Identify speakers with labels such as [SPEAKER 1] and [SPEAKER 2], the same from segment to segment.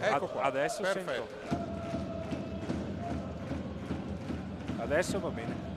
[SPEAKER 1] Ecco qua.
[SPEAKER 2] Adesso
[SPEAKER 1] perfetto.
[SPEAKER 2] sento. Adesso va bene.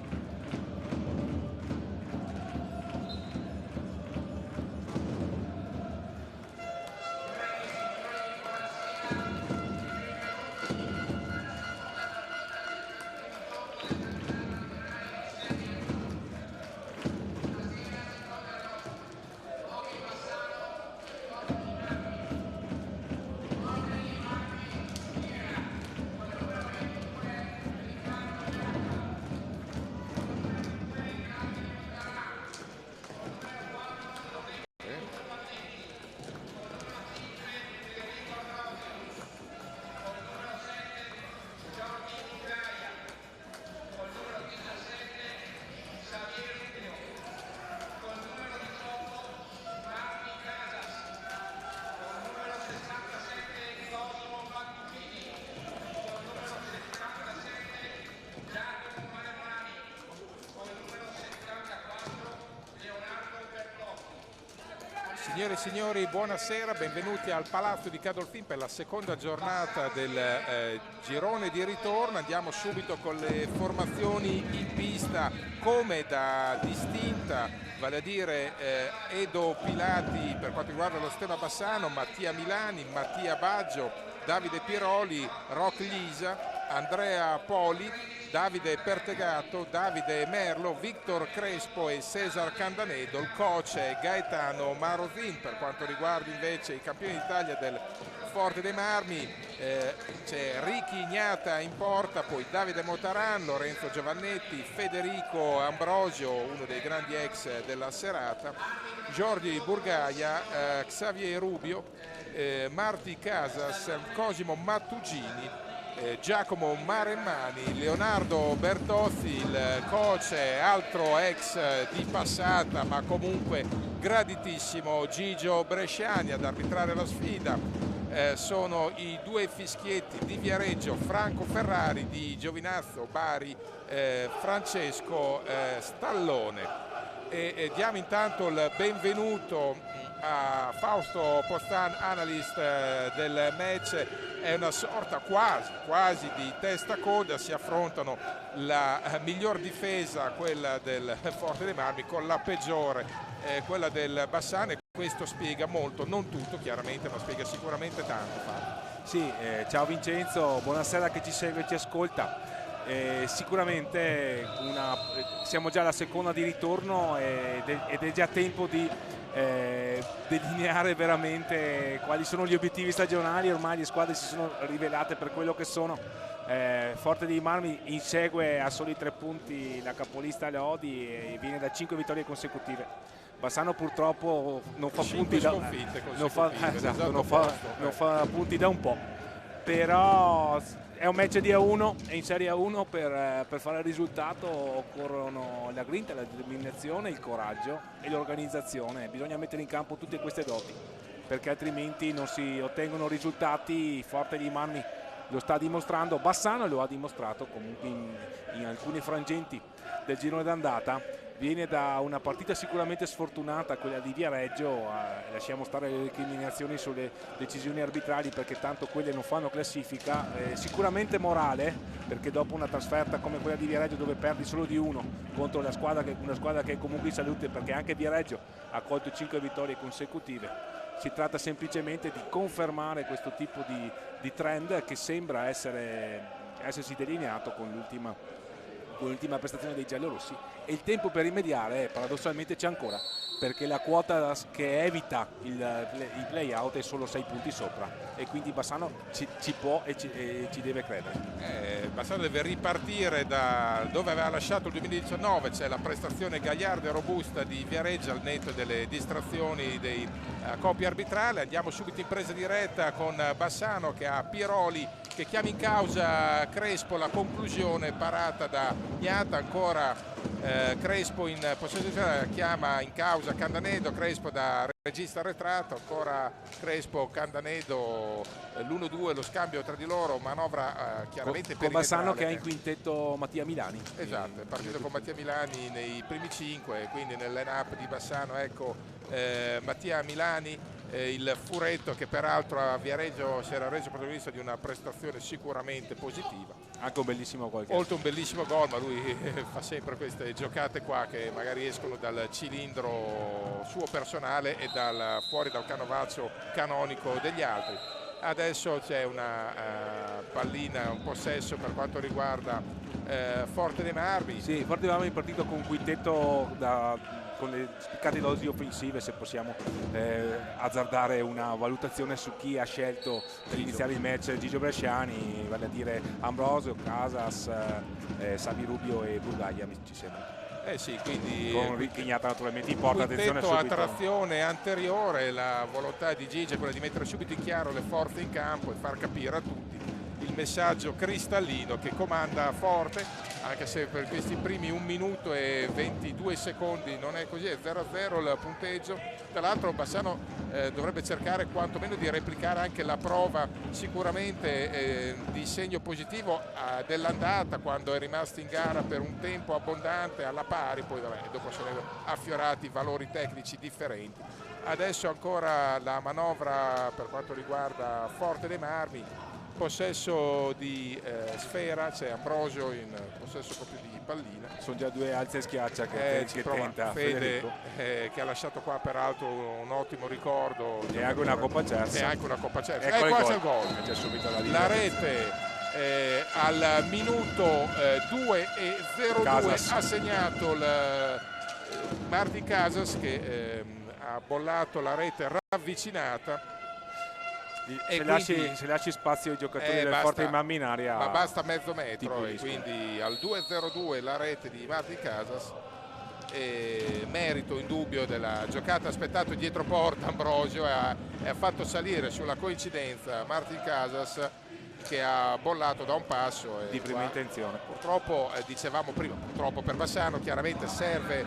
[SPEAKER 1] Signore e signori, buonasera, benvenuti al Palazzo di Cadolfin per la seconda giornata del girone di ritorno. Andiamo subito con le formazioni in pista come da distinta, vale a dire Edo Pilati per quanto riguarda lo Stema Bassano, Mattia Milani, Mattia Baggio, Davide Piroli, Roc Lisa, Andrea Poli, Davide Pertegato, Davide Merlo, Victor Crespo e Cesar Candanedo. Il coach è Gaetano Marozin. Per quanto riguarda invece i campioni d'Italia del Forte dei Marmi, c'è Ricky Ignata in porta, poi Davide Motaran, Lorenzo Giovannetti, Federico Ambrosio, uno dei grandi ex della serata, Giorgi Burgaia, Xavier Rubio, Marti Casas, Cosimo Mattugini, Giacomo Maremmani, Leonardo Bertozzi, il coach, altro ex di passata ma comunque graditissimo, Gigio Bresciani ad arbitrare la sfida. Sono i due fischietti di Viareggio, Franco Ferrari, di Giovinazzo Bari, Francesco Stallone. E diamo intanto il benvenuto a Fausto Postan, analyst del match. È una sorta quasi di testa coda, si affrontano la miglior difesa, quella del Forte dei Marmi, con la peggiore, quella del Bassano, e questo spiega molto, non tutto chiaramente, ma spiega sicuramente tanto.
[SPEAKER 2] Sì, ciao Vincenzo, buonasera a chi ci segue e ci ascolta. Sicuramente siamo già alla seconda di ritorno ed è già tempo di delineare veramente quali sono gli obiettivi stagionali. Ormai le squadre si sono rivelate per quello che sono. Forte dei Marmi insegue a soli 3 punti la capolista Lodi e viene da 5 vittorie consecutive. Bassano purtroppo non fa punti non fa punti da un po', però è un match di A1 e in Serie A1 per fare il risultato occorrono la grinta, la determinazione, il coraggio e l'organizzazione. Bisogna mettere in campo tutte queste doti perché altrimenti non si ottengono risultati. Forte dei Marmi lo sta dimostrando, Bassano lo ha dimostrato comunque in alcuni frangenti del girone d'andata. Viene da una partita sicuramente sfortunata, quella di Viareggio, lasciamo stare le recriminazioni sulle decisioni arbitrali perché tanto quelle non fanno classifica, sicuramente morale perché dopo una trasferta come quella di Viareggio dove perdi solo di 1 contro una squadra che è comunque in salute, perché anche Viareggio ha colto 5 vittorie consecutive, si tratta semplicemente di confermare questo tipo di trend che sembra essersi delineato con l'ultima prestazione dei giallorossi, e il tempo per rimediare paradossalmente c'è ancora, perché la quota che evita il play out è solo 6 punti sopra e quindi Bassano ci può e ci deve credere.
[SPEAKER 1] Bassano deve ripartire da dove aveva lasciato il 2019, c'è la prestazione gagliarda e robusta di Viareggio al netto delle distrazioni dei coppie arbitrali. Andiamo subito in presa diretta con Bassano che ha Piroli che chiama in causa Crespo, la conclusione parata da Ignata, ancora Crespo in possesso, chiama in causa Candanedo, Crespo da regista arretrato, ancora Crespo, Candanedo, l'1-2, lo scambio tra di loro, manovra chiaramente
[SPEAKER 2] con Bassano che ha in
[SPEAKER 1] perimetrale.
[SPEAKER 2] quintetto Mattia Milani.
[SPEAKER 1] Esatto, è partito con Mattia Milani nei primi 5, quindi nel line-up di Bassano, ecco, Mattia Milani, il furetto che peraltro a Viareggio si era reso protagonista di una prestazione sicuramente positiva.
[SPEAKER 2] Anche un bellissimo gol.
[SPEAKER 1] Oltre un bellissimo gol, ma lui fa sempre queste giocate qua che magari escono dal cilindro suo personale e fuori dal canovaccio canonico degli altri. Adesso c'è una pallina, un possesso per quanto riguarda Forte dei Marmi.
[SPEAKER 2] Sì, Forte dei Marmi è partito con un quintetto con le spiccate dosi offensive, se possiamo azzardare una valutazione su chi ha scelto per iniziare il match Gigio Bresciani, vale a dire Ambrosio, Casas, Savi Rubio e Burgaglia, ci sembra.
[SPEAKER 1] Sì, quindi
[SPEAKER 2] con Richignata naturalmente in porta, attenzione
[SPEAKER 1] a
[SPEAKER 2] subito.
[SPEAKER 1] trazione anteriore, la volontà di Gigi è quella di mettere subito in chiaro le forze in campo e far capire a tutti il messaggio cristallino che comanda Forte, anche se per questi primi 1 minuto e 22 secondi non è così, è 0-0 il punteggio. Tra l'altro Bassano dovrebbe cercare quantomeno di replicare anche la prova sicuramente di segno positivo dell'andata, quando è rimasto in gara per un tempo abbondante alla pari, poi dopo sono affiorati valori tecnici differenti. Adesso ancora la manovra per quanto riguarda Forte dei Marmi, possesso di sfera, c'è Ambrosio in possesso proprio di pallina.
[SPEAKER 2] Sono già 2 alze e schiaccia che tenta
[SPEAKER 1] Fede, che ha lasciato qua peraltro un ottimo ricordo.
[SPEAKER 2] E anche una Coppa Cersa.
[SPEAKER 1] E anche una Coppa Cersa.
[SPEAKER 2] E
[SPEAKER 1] qua c'è il gol.
[SPEAKER 2] C'è subito
[SPEAKER 1] la rete al minuto 2:02 ha segnato il Martin Casas che ha bollato la rete ravvicinata.
[SPEAKER 2] Se lasci spazio ai giocatori del Forte dei Marmi in area,
[SPEAKER 1] ma basta mezzo metro, e quindi al 2:02 la rete di Martin Casas, merito indubbio della giocata, aspettato dietro porta Ambrosio e ha fatto salire sulla coincidenza Martin Casas, che ha bollato da un passo
[SPEAKER 2] di prima intenzione.
[SPEAKER 1] Purtroppo, dicevamo prima, purtroppo per Bassano chiaramente serve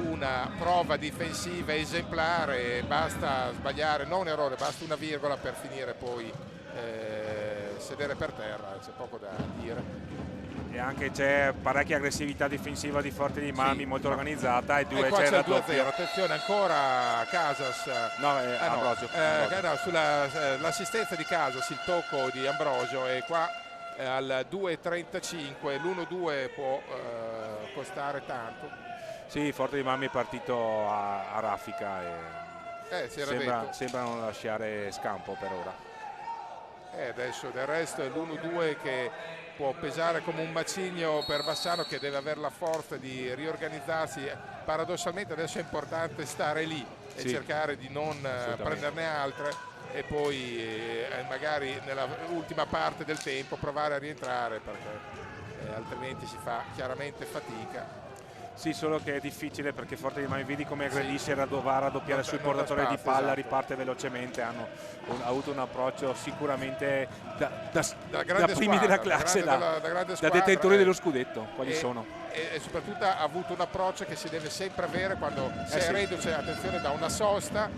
[SPEAKER 1] una prova difensiva esemplare, basta sbagliare, non un errore, basta una virgola per finire poi sedere per terra, c'è poco da dire.
[SPEAKER 2] E anche c'è parecchia aggressività difensiva di Forte dei Marmi, molto organizzata, e
[SPEAKER 1] qua c'è il 2-0, attenzione ancora Casas,
[SPEAKER 2] Ambrosio.
[SPEAKER 1] Sull'assistenza di Casas, il tocco di Ambrosio, e qua al 2:35 l'1-2 può costare tanto.
[SPEAKER 2] Sì, Forte dei Marmi è partito a raffica e sembra non lasciare scampo per ora.
[SPEAKER 1] Adesso del resto è l'1-2 che può pesare come un macigno per Bassano, che deve avere la forza di riorganizzarsi. Paradossalmente adesso è importante stare lì e cercare di non prenderne altre, e poi magari nella ultima parte del tempo provare a rientrare, perché altrimenti si fa chiaramente fatica.
[SPEAKER 2] Sì, solo che è difficile perché Forte dei Marmi, vedi come aggredisce, va a raddoppiare sul portatore di palla, esatto. Riparte velocemente, hanno avuto un approccio sicuramente da primi della classe, da detentori dello scudetto, quali sono.
[SPEAKER 1] E soprattutto ha avuto un approccio che si deve sempre avere quando sei reduce, attenzione, da una sosta,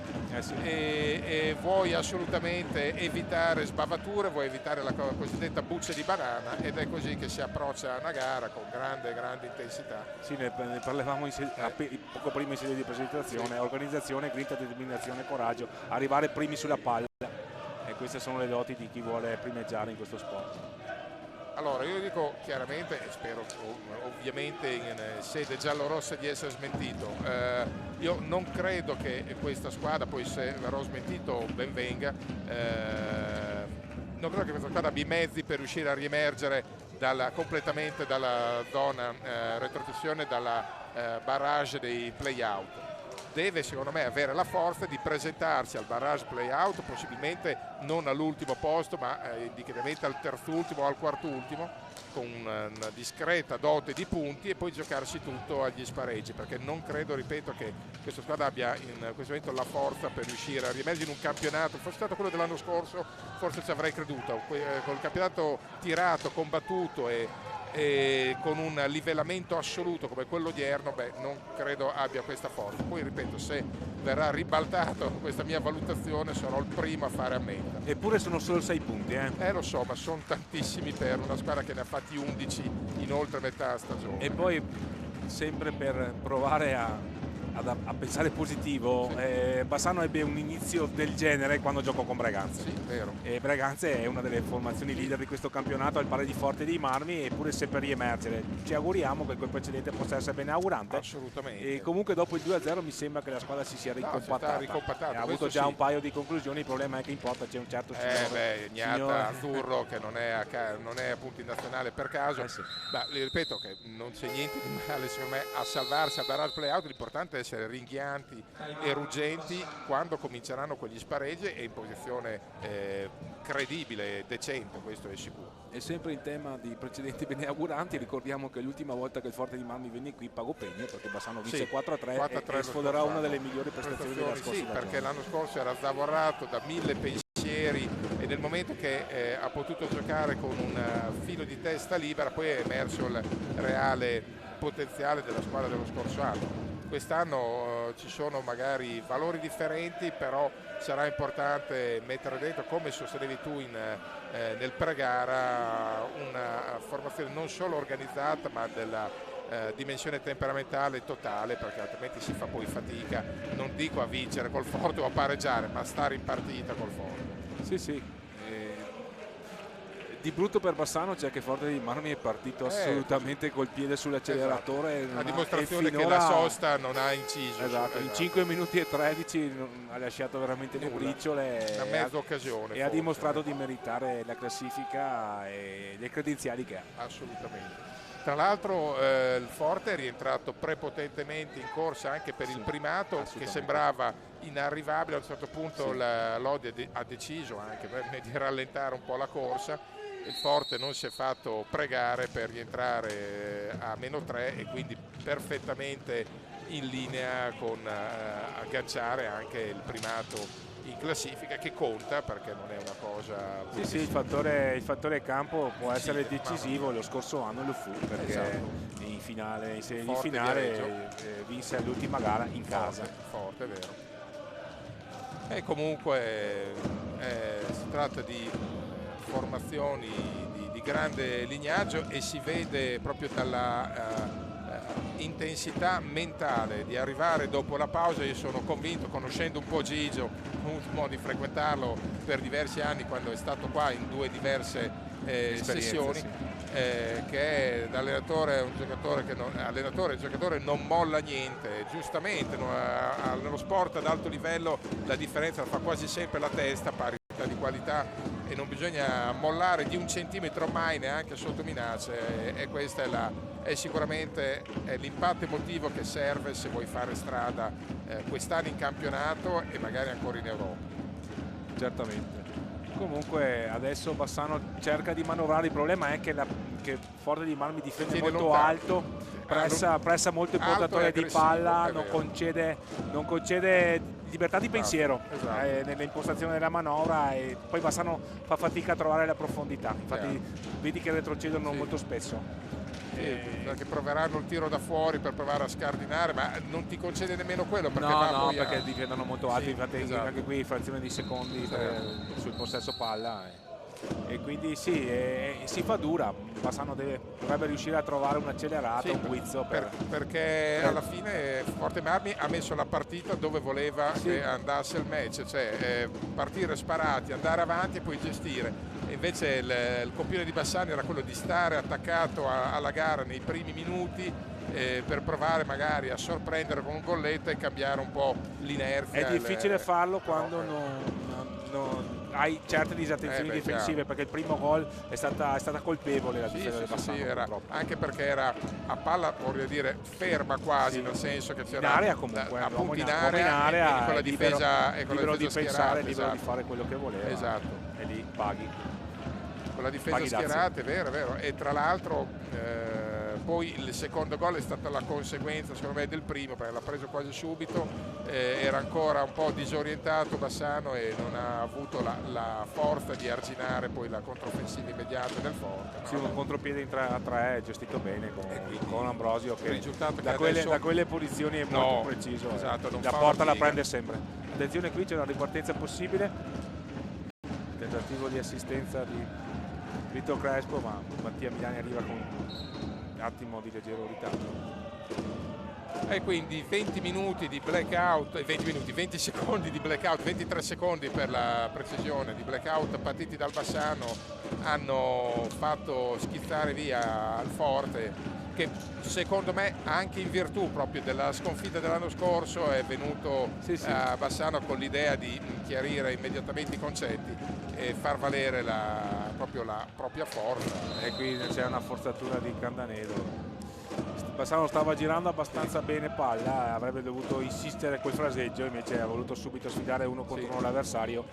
[SPEAKER 1] e vuoi assolutamente evitare sbavature, vuoi evitare la cosiddetta buccia di banana, ed è così che si approccia a una gara con grande intensità.
[SPEAKER 2] Sì, ne parlavamo poco prima in sede di presentazione. Organizzazione, grinta, determinazione, coraggio, arrivare primi sulla palla, e queste sono le doti di chi vuole primeggiare in questo sport.
[SPEAKER 1] Allora, io dico chiaramente, e spero ovviamente in sede giallorossa di essere smentito, io non credo che questa squadra, poi se verrò smentito ben venga, non credo che questa squadra abbia i mezzi per riuscire a riemergere completamente dalla zona retrocessione, dalla barrage dei play-out. Deve, secondo me, avere la forza di presentarsi al barrage play-out, possibilmente non all'ultimo posto, ma indicativamente al terzultimo o al quartultimo, con una discreta dote di punti, e poi giocarsi tutto agli spareggi, perché non credo, ripeto, che questa squadra abbia in questo momento la forza per riuscire a riemergere in un campionato. Fosse stato quello dell'anno scorso, forse ci avrei creduto, col campionato tirato, combattuto e e con un livellamento assoluto come quello odierno, beh, non credo abbia questa forza. Poi ripeto, se verrà ribaltato questa mia valutazione sarò il primo a fare ammenda.
[SPEAKER 2] Eppure sono solo 6 punti,
[SPEAKER 1] Lo so, ma sono tantissimi per una squadra che ne ha fatti 11 in oltre metà stagione.
[SPEAKER 2] E poi sempre per provare a pensare positivo,
[SPEAKER 1] sì.
[SPEAKER 2] Bassano ebbe un inizio del genere quando giocò con Breganze.
[SPEAKER 1] Sì, vero.
[SPEAKER 2] E Breganze è una delle formazioni leader di questo campionato, al pari di Forte dei Marmi, eppure se per riemergere. Ci auguriamo che quel precedente possa essere beneaugurante.
[SPEAKER 1] Assolutamente.
[SPEAKER 2] E comunque dopo il 2-0 mi sembra che la squadra si sia ricompattata. Ha avuto già un paio di conclusioni, il problema è che in porta c'è un certo
[SPEAKER 1] Gnata Azzurro che non è appunto in nazionale per caso.
[SPEAKER 2] Sì.
[SPEAKER 1] Ma ripeto che non c'è niente di male secondo me a salvarsi, a dare al play-out, l'importante è essere ringhianti e ruggenti quando cominceranno quegli spareggi e in posizione credibile e decente, questo è sicuro.
[SPEAKER 2] E sempre in tema di precedenti beneauguranti, ricordiamo che l'ultima volta che il Forte di Marmi venne qui pagò pegno, perché Bassano vinse 4-3 e sfoderà una delle migliori prestazioni della scorsa stagione.
[SPEAKER 1] Perché l'anno scorso era zavorrato da 1000 pensieri e nel momento che ha potuto giocare con un filo di testa libera poi è emerso il reale potenziale della squadra dello scorso anno. Quest'anno ci sono magari valori differenti, però sarà importante mettere dentro, come sostenevi tu nel pre-gara, una formazione non solo organizzata ma della dimensione temperamentale totale, perché altrimenti si fa poi fatica, non dico a vincere col Forte o a pareggiare, ma a stare in partita col Forte.
[SPEAKER 2] Sì. Di brutto per Bassano c'è che Forte di Marmi è partito assolutamente col piede sull'acceleratore.
[SPEAKER 1] Esatto. La dimostrazione che la sosta non ha inciso.
[SPEAKER 2] Esatto. In 5 minuti e 13 ha lasciato veramente le briciole.
[SPEAKER 1] Una mezza occasione.
[SPEAKER 2] E ha dimostrato di meritare la classifica e le credenziali che ha.
[SPEAKER 1] Assolutamente. Tra l'altro il Forte è rientrato prepotentemente in corsa anche per il primato, che sembrava inarrivabile. A un certo punto Lodi ha deciso anche di rallentare un po' la corsa. Il Forte non si è fatto pregare per rientrare a -3 e quindi perfettamente in linea con agganciare anche il primato in classifica, che conta perché non è una cosa.
[SPEAKER 2] Sì, il fattore campo può essere decisivo. Lo scorso anno lo fu, perché in serie di finale vinse l'ultima gara in casa.
[SPEAKER 1] Forte, è vero. E comunque si tratta di formazioni di grande lignaggio e si vede proprio dalla intensità mentale di arrivare dopo la pausa. Io sono convinto, conoscendo un po' Gigio, ho avuto modo di frequentarlo per diversi anni quando è stato qua in 2 diverse sessioni, che da allenatore è un giocatore che il giocatore non molla niente, giustamente nello sport ad alto livello la differenza la fa quasi sempre la testa, parità di qualità, e non bisogna mollare di 1 centimetro mai, neanche sotto minacce, e questa è sicuramente l'impatto emotivo che serve se vuoi fare strada quest'anno in campionato e magari ancora in Europa.
[SPEAKER 2] Certamente. Comunque adesso Bassano cerca di manovrare. Il problema è che Forte di Marmi difende molto lontano, alto, pressa molto il portatore di palla, non concede libertà di pensiero nell'impostazione della manovra, e poi Bassano fa fatica a trovare la profondità. Infatti vedi che retrocedono molto spesso.
[SPEAKER 1] Perché proveranno il tiro da fuori per provare a scardinare, ma non ti concede nemmeno quello, perché
[SPEAKER 2] perché difendono molto alto. Infatti anche qui frazione di secondi sul possesso palla, e quindi si fa dura. Bassano dovrebbe riuscire a trovare un'accelerata, un guizzo
[SPEAKER 1] perché alla fine Forte Marmi ha messo la partita dove voleva che andasse il match, cioè partire sparati, andare avanti e poi gestire. E invece il compito di Bassano era quello di stare attaccato alla gara nei primi minuti per provare magari a sorprendere con un golletto e cambiare un po' l'inerzia.
[SPEAKER 2] È difficile farlo quando non hai certe disattenzioni difensive, perché il primo gol è stata colpevole la difesa del Bassano,
[SPEAKER 1] anche perché era a palla, vorrei dire, ferma quasi, nel senso che c'era
[SPEAKER 2] in area comunque,
[SPEAKER 1] appunto in area, e con la difesa
[SPEAKER 2] libero di pensare, libero di fare quello che voleva.
[SPEAKER 1] Esatto.
[SPEAKER 2] E lì paghi.
[SPEAKER 1] Con la difesa schierata, è vero. E tra l'altro poi il secondo gol è stata la conseguenza secondo me del primo, perché l'ha preso quasi subito, era ancora un po' disorientato Bassano e non ha avuto la forza di arginare poi la controffensiva immediata del Forte, no?
[SPEAKER 2] Sì, un contropiede in 3-3 gestito bene con Ambrosio, che da quelle posizioni è molto preciso,
[SPEAKER 1] esatto,
[SPEAKER 2] la porta la prende sempre. Attenzione, qui c'è una ripartenza possibile, tentativo di assistenza di Vito Crespo, ma Mattia Milani arriva con un attimo di leggero ritardo.
[SPEAKER 1] E quindi 20 minuti di blackout, 20 secondi di blackout, 23 secondi per la precisione di blackout partiti dal Bassano hanno fatto schizzare via al Forte, che secondo me anche in virtù proprio della sconfitta dell'anno scorso è venuto a Bassano con l'idea di chiarire immediatamente i concetti e far valere la propria forza.
[SPEAKER 2] E qui c'è una forzatura di Candanedo. Bassano stava girando abbastanza bene palla, avrebbe dovuto insistere quel fraseggio, invece ha voluto subito sfidare uno contro uno l'avversario.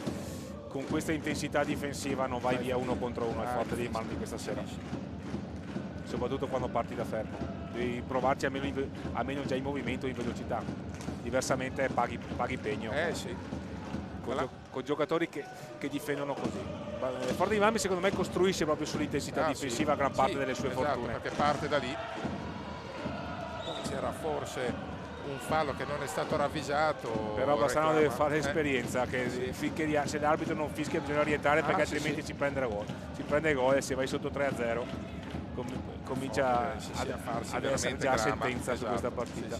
[SPEAKER 2] Con questa intensità difensiva non vai via uno contro uno, è Forte dei Marmi questa sera, soprattutto quando parti da fermo, devi provarci almeno già in movimento, in velocità, diversamente paghi pegno con giocatori che difendono così. Forte dei Marmi secondo me costruisce proprio sull'intensità difensiva gran parte delle sue fortune,
[SPEAKER 1] perché parte da lì. C'era forse un fallo che non è stato ravvisato,
[SPEAKER 2] però Bassano deve fare esperienza, che finché se l'arbitro non fischia bisogna orientare, perché altrimenti si prende gol e se vai sotto 3-0 comincia ad essere già sentenza su questa partita.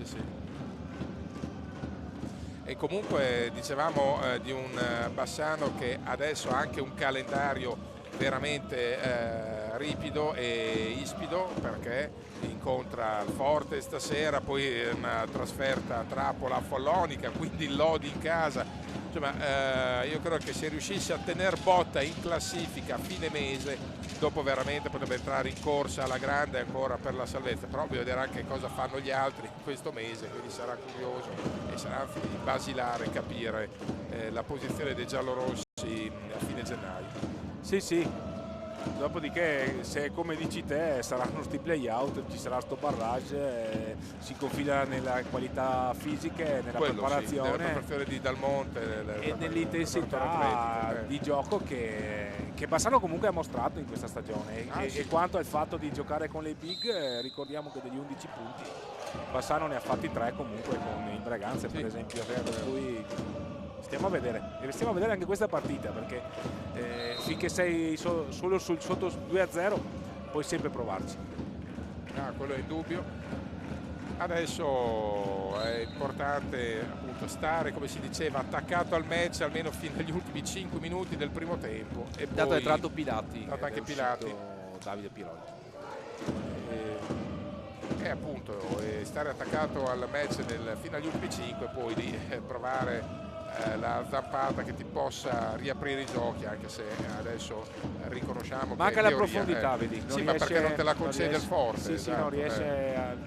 [SPEAKER 1] E comunque dicevamo di un Bassano che adesso ha anche un calendario veramente ripido e ispido, perché incontra il Forte stasera, poi una trasferta a Trappola a Follonica, quindi il Lodi in casa. Insomma, io credo che se riuscisse a tener botta in classifica a fine mese, dopo veramente potrebbe entrare in corsa alla grande ancora per la salvezza, però bisogna vedere anche cosa fanno gli altri in questo mese, quindi sarà curioso e sarà anzi basilare capire la posizione dei giallorossi a fine gennaio.
[SPEAKER 2] Sì. Dopodiché, se come dici te saranno sti play-out, ci sarà sto barrage, si confida nella qualità fisiche, nella preparazione,
[SPEAKER 1] nella preparazione di Dalmonte
[SPEAKER 2] e nell'intensità di gioco che Bassano comunque ha mostrato in questa stagione. E quanto al fatto di giocare con le big, ricordiamo che degli 11 punti Bassano ne ha fatti 3 comunque con il Breganze, per esempio, per cui stiamo a vedere anche questa partita, perché finché sei solo sotto 2-0 puoi sempre provarci.
[SPEAKER 1] Quello è indubbio. Adesso è importante appunto stare, come si diceva, attaccato al match almeno fino agli ultimi 5 minuti del primo tempo. E
[SPEAKER 3] dato è entrato Pilati,
[SPEAKER 1] anche Pilati,
[SPEAKER 3] Davide Piroli,
[SPEAKER 1] e appunto stare attaccato al match fino agli ultimi 5, poi di provare la zampata che ti possa riaprire i giochi, anche se adesso riconosciamo
[SPEAKER 2] manca
[SPEAKER 1] che
[SPEAKER 2] la profondità, vedi,
[SPEAKER 1] ma perché non te la concede il Forte.
[SPEAKER 2] Esatto, non riesce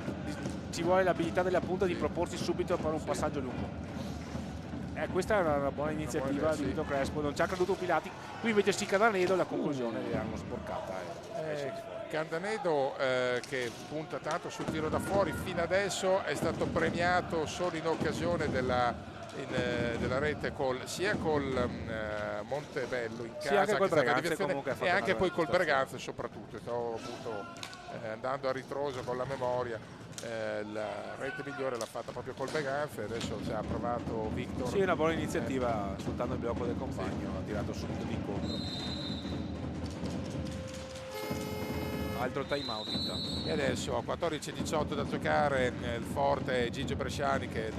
[SPEAKER 2] ci vuole l'abilità della punta di proporsi subito per un passaggio lungo. Questa è una buona iniziativa di Vito Crespo, non ci ha creduto Pilati, qui invece si Candanedo, la conclusione l'hanno sporcata.
[SPEAKER 1] Candanedo che punta tanto sul tiro da fuori, fino adesso è stato premiato solo in occasione della rete sia col Montebello in casa
[SPEAKER 2] anche col Breganze,
[SPEAKER 1] e anche poi col Breganze soprattutto. Stavo appunto andando a ritroso con la memoria, la rete migliore l'ha fatta proprio col Breganze, adesso ci ha provato Victor.
[SPEAKER 2] Sì, una buona iniziativa, sfruttando il blocco del compagno, ha tirato subito d'incontro. Altro time out intanto.
[SPEAKER 1] E adesso a 14-18 da giocare, il Forte Gigio Bresciani che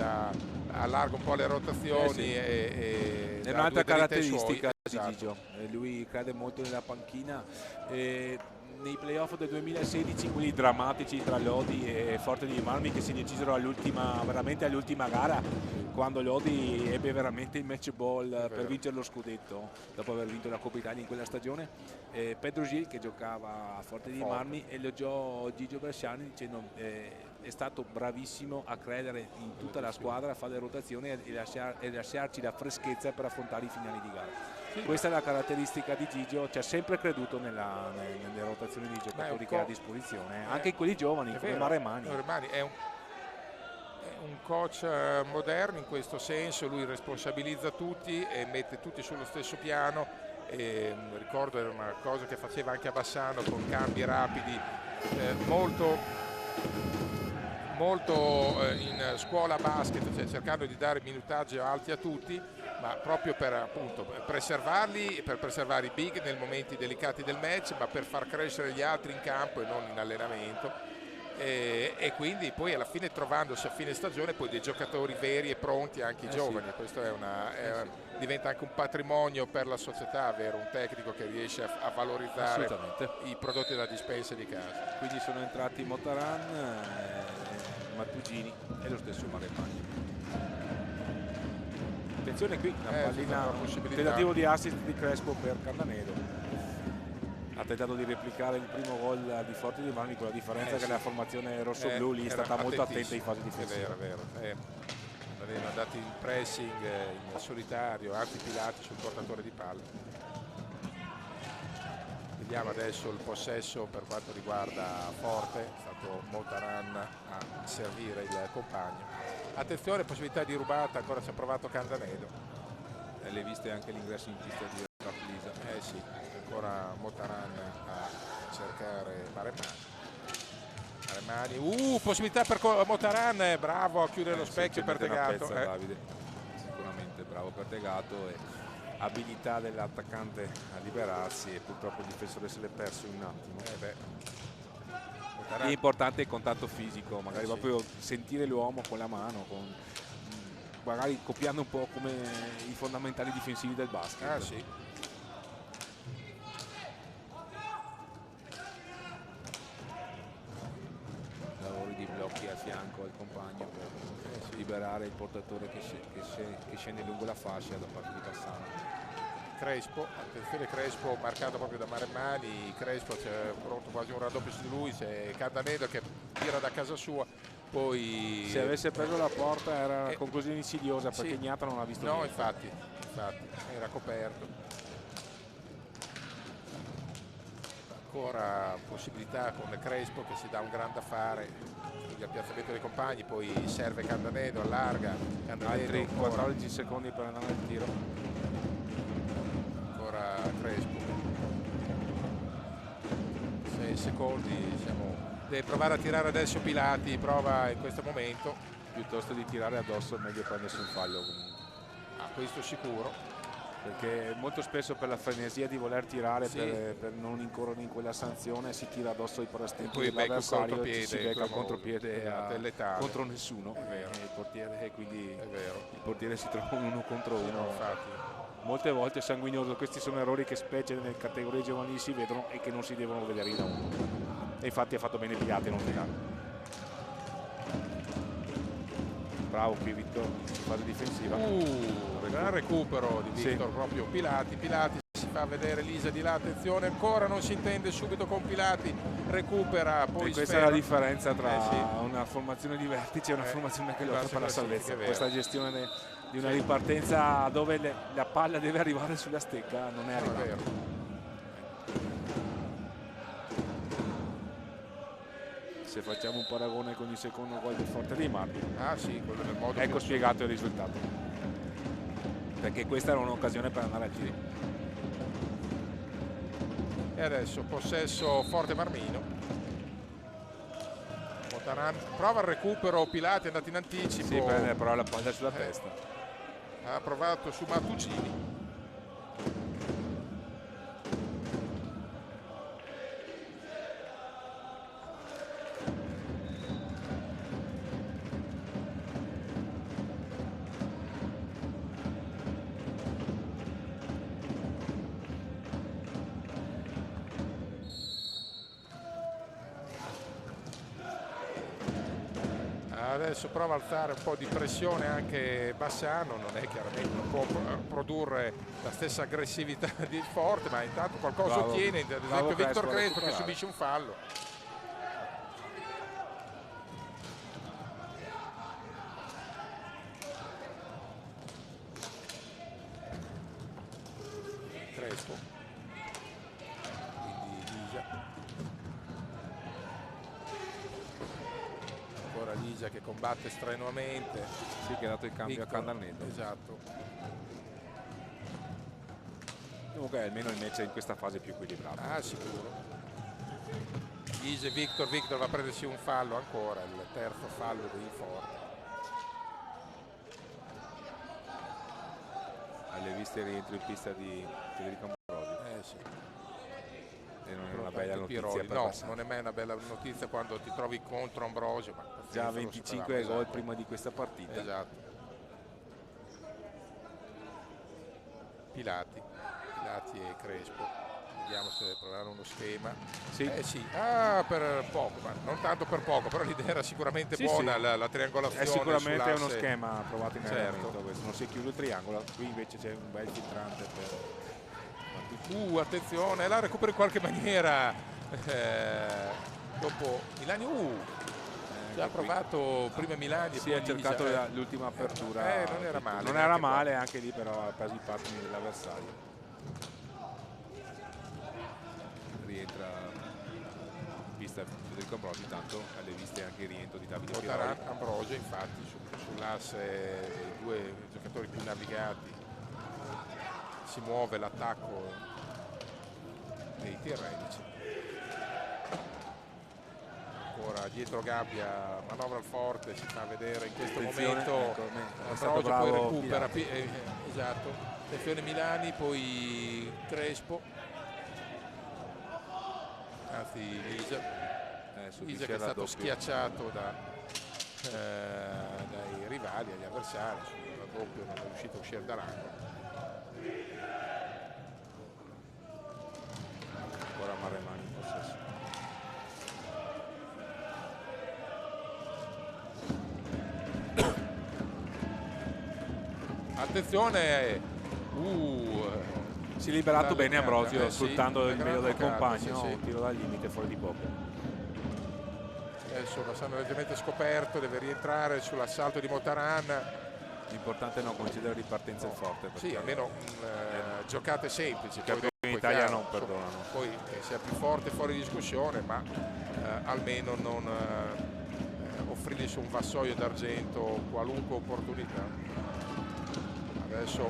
[SPEAKER 1] allarga un po' le rotazioni e
[SPEAKER 2] è un'altra caratteristica di
[SPEAKER 1] esatto.
[SPEAKER 2] Gigio, lui crede molto nella panchina. Nei playoff del 2016, quelli drammatici tra Lodi e Forte dei Marmi, che si decisero veramente all'ultima gara, quando Lodi ebbe veramente il match ball per vincere lo scudetto dopo aver vinto la Coppa Italia in quella stagione, Pedro Gil, che giocava a Forte dei Marmi, elogiò Gigio Bresciani dicendo è stato bravissimo a credere in tutta la squadra, a fare le rotazioni e lasciarci la freschezza per affrontare i finali di gara.
[SPEAKER 1] Sì.
[SPEAKER 2] Questa è la caratteristica di Gigio, ci ha sempre creduto nelle rotazioni di giocatori che ha a disposizione, anche in quelli giovani come Maremani.
[SPEAKER 1] Maremani è un coach moderno in questo senso, lui responsabilizza tutti e mette tutti sullo stesso piano. Ricordo era una cosa che faceva anche a Bassano con cambi rapidi, molto in scuola basket, cioè cercando di dare minutaggi alti a tutti, ma proprio per appunto preservarli, per preservare i big nei momenti delicati del match, ma per far crescere gli altri in campo e non in allenamento. E quindi poi alla fine trovandosi a fine stagione poi dei giocatori veri e pronti anche i giovani.
[SPEAKER 2] Sì.
[SPEAKER 1] Questo diventa anche un patrimonio per la società avere un tecnico che riesce a valorizzare i prodotti della dispensa di casa.
[SPEAKER 2] Quindi sono entrati Motaran, Mattugini e lo stesso Maremani. Attenzione qui, una pallina, tentativo di assist di Crespo per Candanedo. Ha tentato di replicare il primo gol di Forte di Marmi, con la differenza che la formazione rosso-blu lì è stata molto attenta in fase difensiva.
[SPEAKER 1] È vero. Avevano andato in pressing in solitario, anzi Pilati sul portatore di palla. Vediamo adesso il possesso per quanto riguarda Forte, è stato Motaran a servire il compagno. Attenzione, possibilità di rubata, ancora ci ha provato Candanedo.
[SPEAKER 3] E le viste anche l'ingresso in pista di Raflisa.
[SPEAKER 1] Sì, ancora Motaran a cercare Maremani. Possibilità per Motaran, bravo a chiudere lo specchio per Tegato.
[SPEAKER 3] Davide, sicuramente bravo per Tegato e abilità dell'attaccante a liberarsi, e purtroppo il difensore se l'è perso in un attimo. È importante il contatto fisico, magari proprio sentire l'uomo con la mano, magari copiando un po' come i fondamentali difensivi del basket.
[SPEAKER 1] Sì.
[SPEAKER 3] Lavori di blocchi a fianco al compagno per liberare il portatore che scende lungo la fascia da parte di Bassano.
[SPEAKER 1] Crespo, attenzione Crespo marcato proprio da Maremani. Crespo c'è pronto quasi un raddoppio su di lui, c'è Candanedo che tira da casa sua, poi
[SPEAKER 2] se avesse preso la porta era una conclusione insidiosa, perché Ignata non ha visto niente.
[SPEAKER 1] Infatti era coperto. Ancora possibilità con Crespo che si dà un gran da fare, il piazzamento dei compagni, poi serve Candanedo, allarga Candanedo,
[SPEAKER 2] altri 14 secondi per andare al tiro.
[SPEAKER 1] Crespo 6 secondi, deve provare a tirare adesso Pilati, prova in questo momento,
[SPEAKER 2] piuttosto di tirare addosso è meglio prendersi un fallo comunque.
[SPEAKER 1] Questo sicuro,
[SPEAKER 2] perché molto spesso per la frenesia di voler tirare per non incorrere in quella sanzione si tira addosso ai parastetti dell'avversario e si becca il contropiede contro nessuno. Il portiere si trova un 1 contro 1.
[SPEAKER 1] Infatti.
[SPEAKER 2] Molte volte è sanguinoso, questi sono errori che specie nelle categorie giovanili si vedono e che non si devono vedere in uno. E infatti ha fatto bene Pilati a non tirare. Bravo qui Vittor in fase difensiva.
[SPEAKER 1] Gran recupero di Vittor, proprio Pilati si fa vedere Lisa di là, attenzione, ancora non si intende subito con Pilati, recupera, poi
[SPEAKER 2] questa è la differenza tra una formazione di vertice e una formazione che lotta per la salvezza. Questa gestione di una ripartenza dove la palla deve arrivare sulla stecca non è arrivata. Se facciamo un paragone con il secondo gol del Forte dei Marmi,
[SPEAKER 1] quello del modo
[SPEAKER 2] ecco spiegato il risultato, perché questa era un'occasione per andare a tiro.
[SPEAKER 1] E adesso possesso Forte Marmino. Motaran prova il recupero, Pilati è andato in anticipo,
[SPEAKER 2] prende però la palla sulla testa.
[SPEAKER 1] Ha provato su Mattuccini. Adesso prova a alzare un po' di pressione anche Bassano, non è chiaramente, non può produrre la stessa aggressività di Forte, ma intanto qualcosa ottiene, ad esempio Victor Crespo che subisce un fallo. Crespo, quindi Ligia, ancora Ligia che combatte strenuamente.
[SPEAKER 3] Sì, che ha dato il cambio a Candanedo.
[SPEAKER 1] Esatto.
[SPEAKER 3] Comunque almeno il match in questa fase è più equilibrato.
[SPEAKER 1] Ah, sicuro. Ligia e Victor va a prendersi un fallo ancora, il terzo fallo dei Forte.
[SPEAKER 3] Alle viste il rientro in pista di Federico Ambrosi.
[SPEAKER 1] Sì.
[SPEAKER 3] E non è una bella notizia per
[SPEAKER 1] no,
[SPEAKER 3] passare.
[SPEAKER 1] non è mai una bella notizia quando ti trovi contro Ambrosio. Ma
[SPEAKER 3] già 25 gol prima di questa partita.
[SPEAKER 1] Esatto. Pilati e Crespo. Vediamo se proveranno uno schema.
[SPEAKER 3] Sì.
[SPEAKER 1] Sì. Ah, per poco, ma non tanto per poco, però l'idea era sicuramente buona,
[SPEAKER 3] sì.
[SPEAKER 1] La triangolazione.
[SPEAKER 3] È sicuramente uno schema provato in
[SPEAKER 1] certo.
[SPEAKER 3] questo. Non si chiude il triangolo, qui invece c'è un bel filtrante per...
[SPEAKER 1] attenzione, la recupera in qualche maniera dopo Milani. Già provato prima Milani.
[SPEAKER 3] Si è cercato l'ultima apertura.
[SPEAKER 1] Non era male.
[SPEAKER 3] Non era male, anche lì però ha preso i passi dell'avversario. Rientra in pista Federico Ambrosi, tanto alle viste anche il rientro di Davide Piroli.
[SPEAKER 1] Ambrosio infatti sull'asse dei due giocatori più navigati si muove l'attacco dei tirrenici. Ancora dietro Gabbia, manovra al forte, si fa vedere in questo momento. Ambrosio poi recupera, esatto. Attenzione Milani, poi Crespo. Anzi Ligia che è stato schiacciato dai rivali, agli avversari, sul raddoppio non è riuscito a uscire dall'angolo.
[SPEAKER 3] Ancora Maremani in possesso.
[SPEAKER 1] Attenzione,
[SPEAKER 3] si è liberato bene Ambrosio, sfruttando il meglio del compagno,
[SPEAKER 1] sì.
[SPEAKER 3] Un tiro dal limite fuori di poco.
[SPEAKER 1] Adesso lo stanno leggermente scoperto, deve rientrare sull'assalto di Motaran.
[SPEAKER 3] L'importante è non concedere ripartenze forte.
[SPEAKER 1] Sì, almeno giocate semplici.
[SPEAKER 3] Che poi in Italia non perdonano.
[SPEAKER 1] Poi che sia più forte fuori discussione, ma almeno non offrirgli su un vassoio d'argento qualunque opportunità. Adesso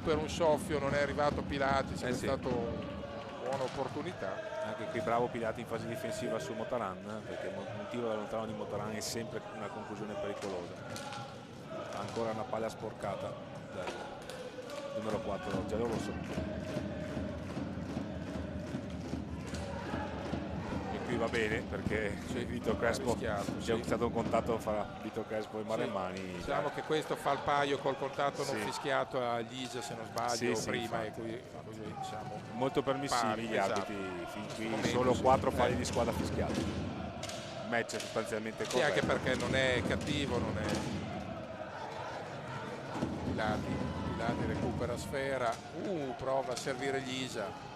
[SPEAKER 1] per un soffio non è arrivato Pilati, sarebbe stato una buona opportunità.
[SPEAKER 3] Anche qui bravo Pilati in fase difensiva su Motaran, perché un tiro da lontano di Motaran è sempre una conclusione pericolosa. Ancora una palla sporcata dal numero 4 giallorosso. Qui va bene perché Vito Crespo c'è stato un contatto fra Vito Crespo e Maremani.
[SPEAKER 1] Diciamo che questo fa il paio col contatto non fischiato a Ligia, se non sbaglio, prima, e così diciamo,
[SPEAKER 3] molto permissivi gli arbitri fin qui, solo 4 falli di squadra fischiati. Match sostanzialmente corretto.
[SPEAKER 1] Anche perché non è cattivo, non è Pilati recupera sfera, prova a servire Ligia.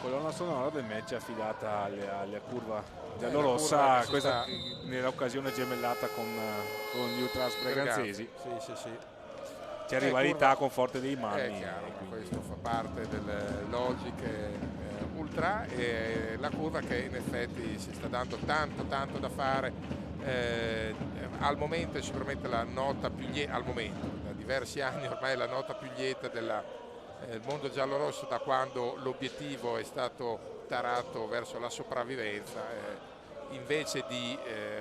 [SPEAKER 3] Colonna sonora del match affidata alla curva giallorossa, questa nell'occasione gemellata con gli ultras breganzesi.
[SPEAKER 1] Sì.
[SPEAKER 3] C'è rivalità con Forte dei Marmi.
[SPEAKER 1] Questo fa parte delle logiche ultra, e la curva che in effetti si sta dando tanto da fare. Al momento è sicuramente la nota più lieta, al momento, da diversi anni ormai, la nota più lieta del mondo giallorosso, da quando l'obiettivo è stato tarato verso la sopravvivenza, invece di,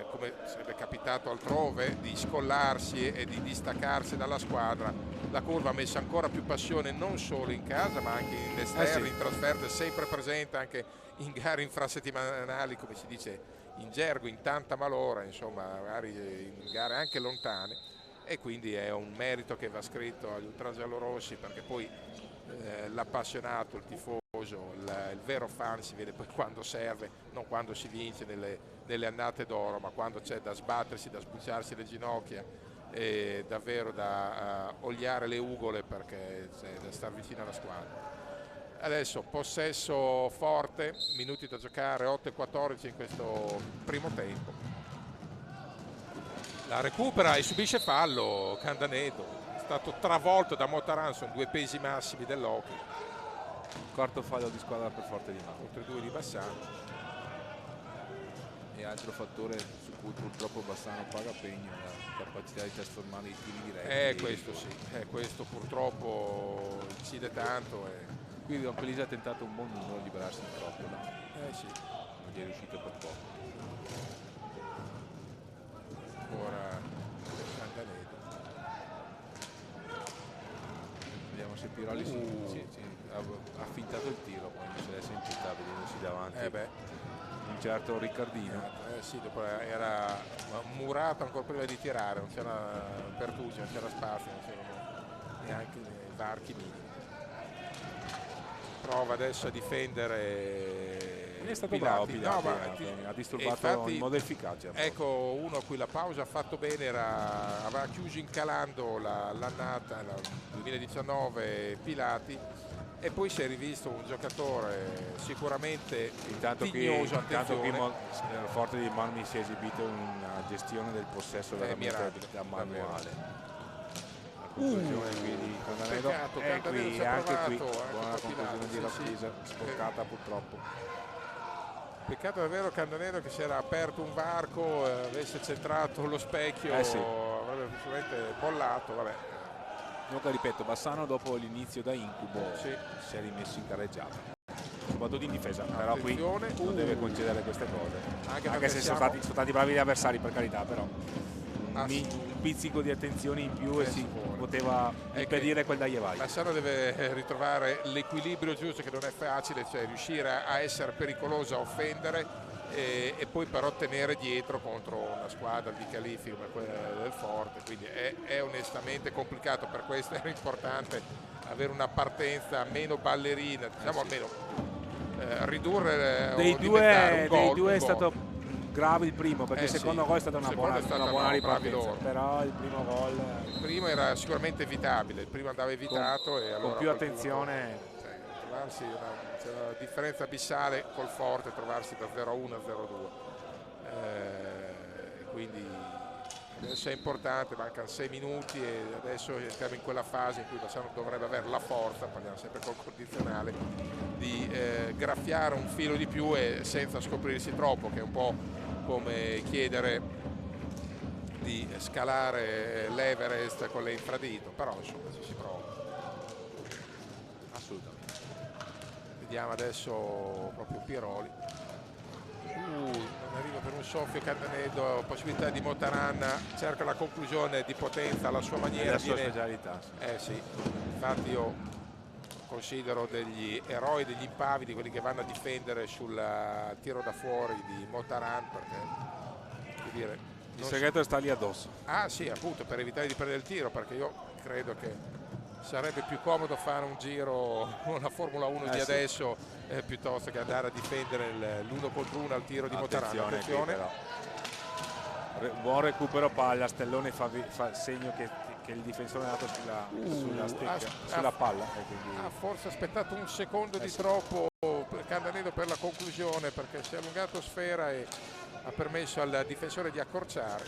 [SPEAKER 1] come sarebbe capitato altrove, di scollarsi e di distaccarsi dalla squadra. La curva ha messo ancora più passione non solo in casa ma anche in esterno, in trasferte, sempre presente anche in gare infrasettimanali, come si dice in gergo, in tanta malora, insomma, magari in gare anche lontane, e quindi è un merito che va scritto agli ultragiallorossi, perché poi l'appassionato, il tifoso, il vero fan si vede poi quando serve, non quando si vince nelle annate d'oro, ma quando c'è da sbattersi, da sbucciarsi le ginocchia e davvero da oliare le ugole, perché c'è da star vicino alla squadra. Adesso possesso Forte, minuti da giocare, 8:14 in questo primo tempo. La recupera e subisce fallo Candanedo, è stato travolto da Motaran, sono due pesi massimi dell'hockey.
[SPEAKER 3] Quarto fallo di squadra per Forte di Marmi.
[SPEAKER 1] Oltre 2 di Bassano.
[SPEAKER 3] E altro fattore su cui purtroppo Bassano paga pegno è la capacità di trasformare i tiri diretti.
[SPEAKER 1] Questo sì, questo purtroppo incide tanto.
[SPEAKER 3] Qui Rompelisa ha tentato un buon numero di liberarsi in trottola.
[SPEAKER 1] Sì.
[SPEAKER 3] Non gli è riuscito per poco.
[SPEAKER 1] Ora Candanedo.
[SPEAKER 3] Vediamo se Piroli ha fintato il tiro, poi se l'è sentita vedendosi davanti. Un certo Riccardino.
[SPEAKER 1] Sì, dopo era murato ancora prima di tirare, non c'era Pertucci, non c'era spazio, non c'erano neanche i varchi minimi. Prova adesso a difendere.
[SPEAKER 3] È stato bravo Pilati, ha disturbato infatti, in modo efficace.
[SPEAKER 1] Ecco, uno a cui la pausa ha fatto bene aveva chiuso incalando l'annata 2019 Pilati, e poi si è rivisto un giocatore sicuramente tignoso.
[SPEAKER 3] Intanto qui Forte di Marmi si è esibito in una gestione del possesso veramente da manuale. Quindi
[SPEAKER 1] peccato,
[SPEAKER 3] qui anche qui buona conclusione di Raptisa, sboccata purtroppo.
[SPEAKER 1] Peccato davvero Candanero che si era aperto un varco, avesse centrato lo specchio, avrebbe sicuramente bollato, vabbè.
[SPEAKER 3] Comunque ripeto, Bassano dopo l'inizio da incubo si è rimesso in carreggiata, soprattutto in difesa. Però qui non deve concedere queste cose, anche se sono stati bravi gli avversari, per carità, però un pizzico di attenzione in più e si poteva impedire quel Dajevaj.
[SPEAKER 1] Bassano deve ritrovare l'equilibrio giusto, che non è facile, cioè riuscire a essere pericoloso, a offendere e poi però tenere dietro contro una squadra di califi come quella del Forte, quindi è onestamente complicato. Per questo è importante avere una partenza meno ballerina, diciamo almeno ridurre
[SPEAKER 2] dei due è stato grave il primo, perché il secondo gol è stata una buona ripartenza, però il primo gol,
[SPEAKER 1] il primo era sicuramente evitabile, il primo andava evitato e allora
[SPEAKER 2] con più attenzione
[SPEAKER 1] trovarsi c'è una differenza abissale col Forte, trovarsi da 0-1 a 0-2, quindi adesso è importante, mancano 6 minuti e adesso siamo in quella fase in cui Bassano dovrebbe avere la forza, parliamo sempre col condizionale, di graffiare un filo di più e senza scoprirsi troppo, che è un po' come chiedere di scalare l'Everest con le infradito, però insomma ci si prova.
[SPEAKER 3] Assolutamente.
[SPEAKER 1] Vediamo adesso proprio Piroli. Non arriva per un soffio Candanedo, possibilità di Motaranna, cerca la conclusione di potenza alla sua maniera,
[SPEAKER 3] la sua specialità.
[SPEAKER 1] Sì, infatti io considero degli eroi, degli impavidi quelli che vanno a difendere sul tiro da fuori di Motaran, perché
[SPEAKER 3] il segreto sta lì addosso.
[SPEAKER 1] Sì, appunto, per evitare di perdere il tiro, perché io credo che sarebbe più comodo fare un giro, una Formula 1 di adesso, piuttosto che andare a difendere l'1 contro 1 al tiro di Motaran. Attenzione.
[SPEAKER 3] Buon recupero palla, Stellone fa segno che il difensore è andato sulla palla.
[SPEAKER 1] Ha forse aspettato un secondo di troppo Candanedo per la conclusione, perché si è allungato sfera e ha permesso al difensore di accorciare.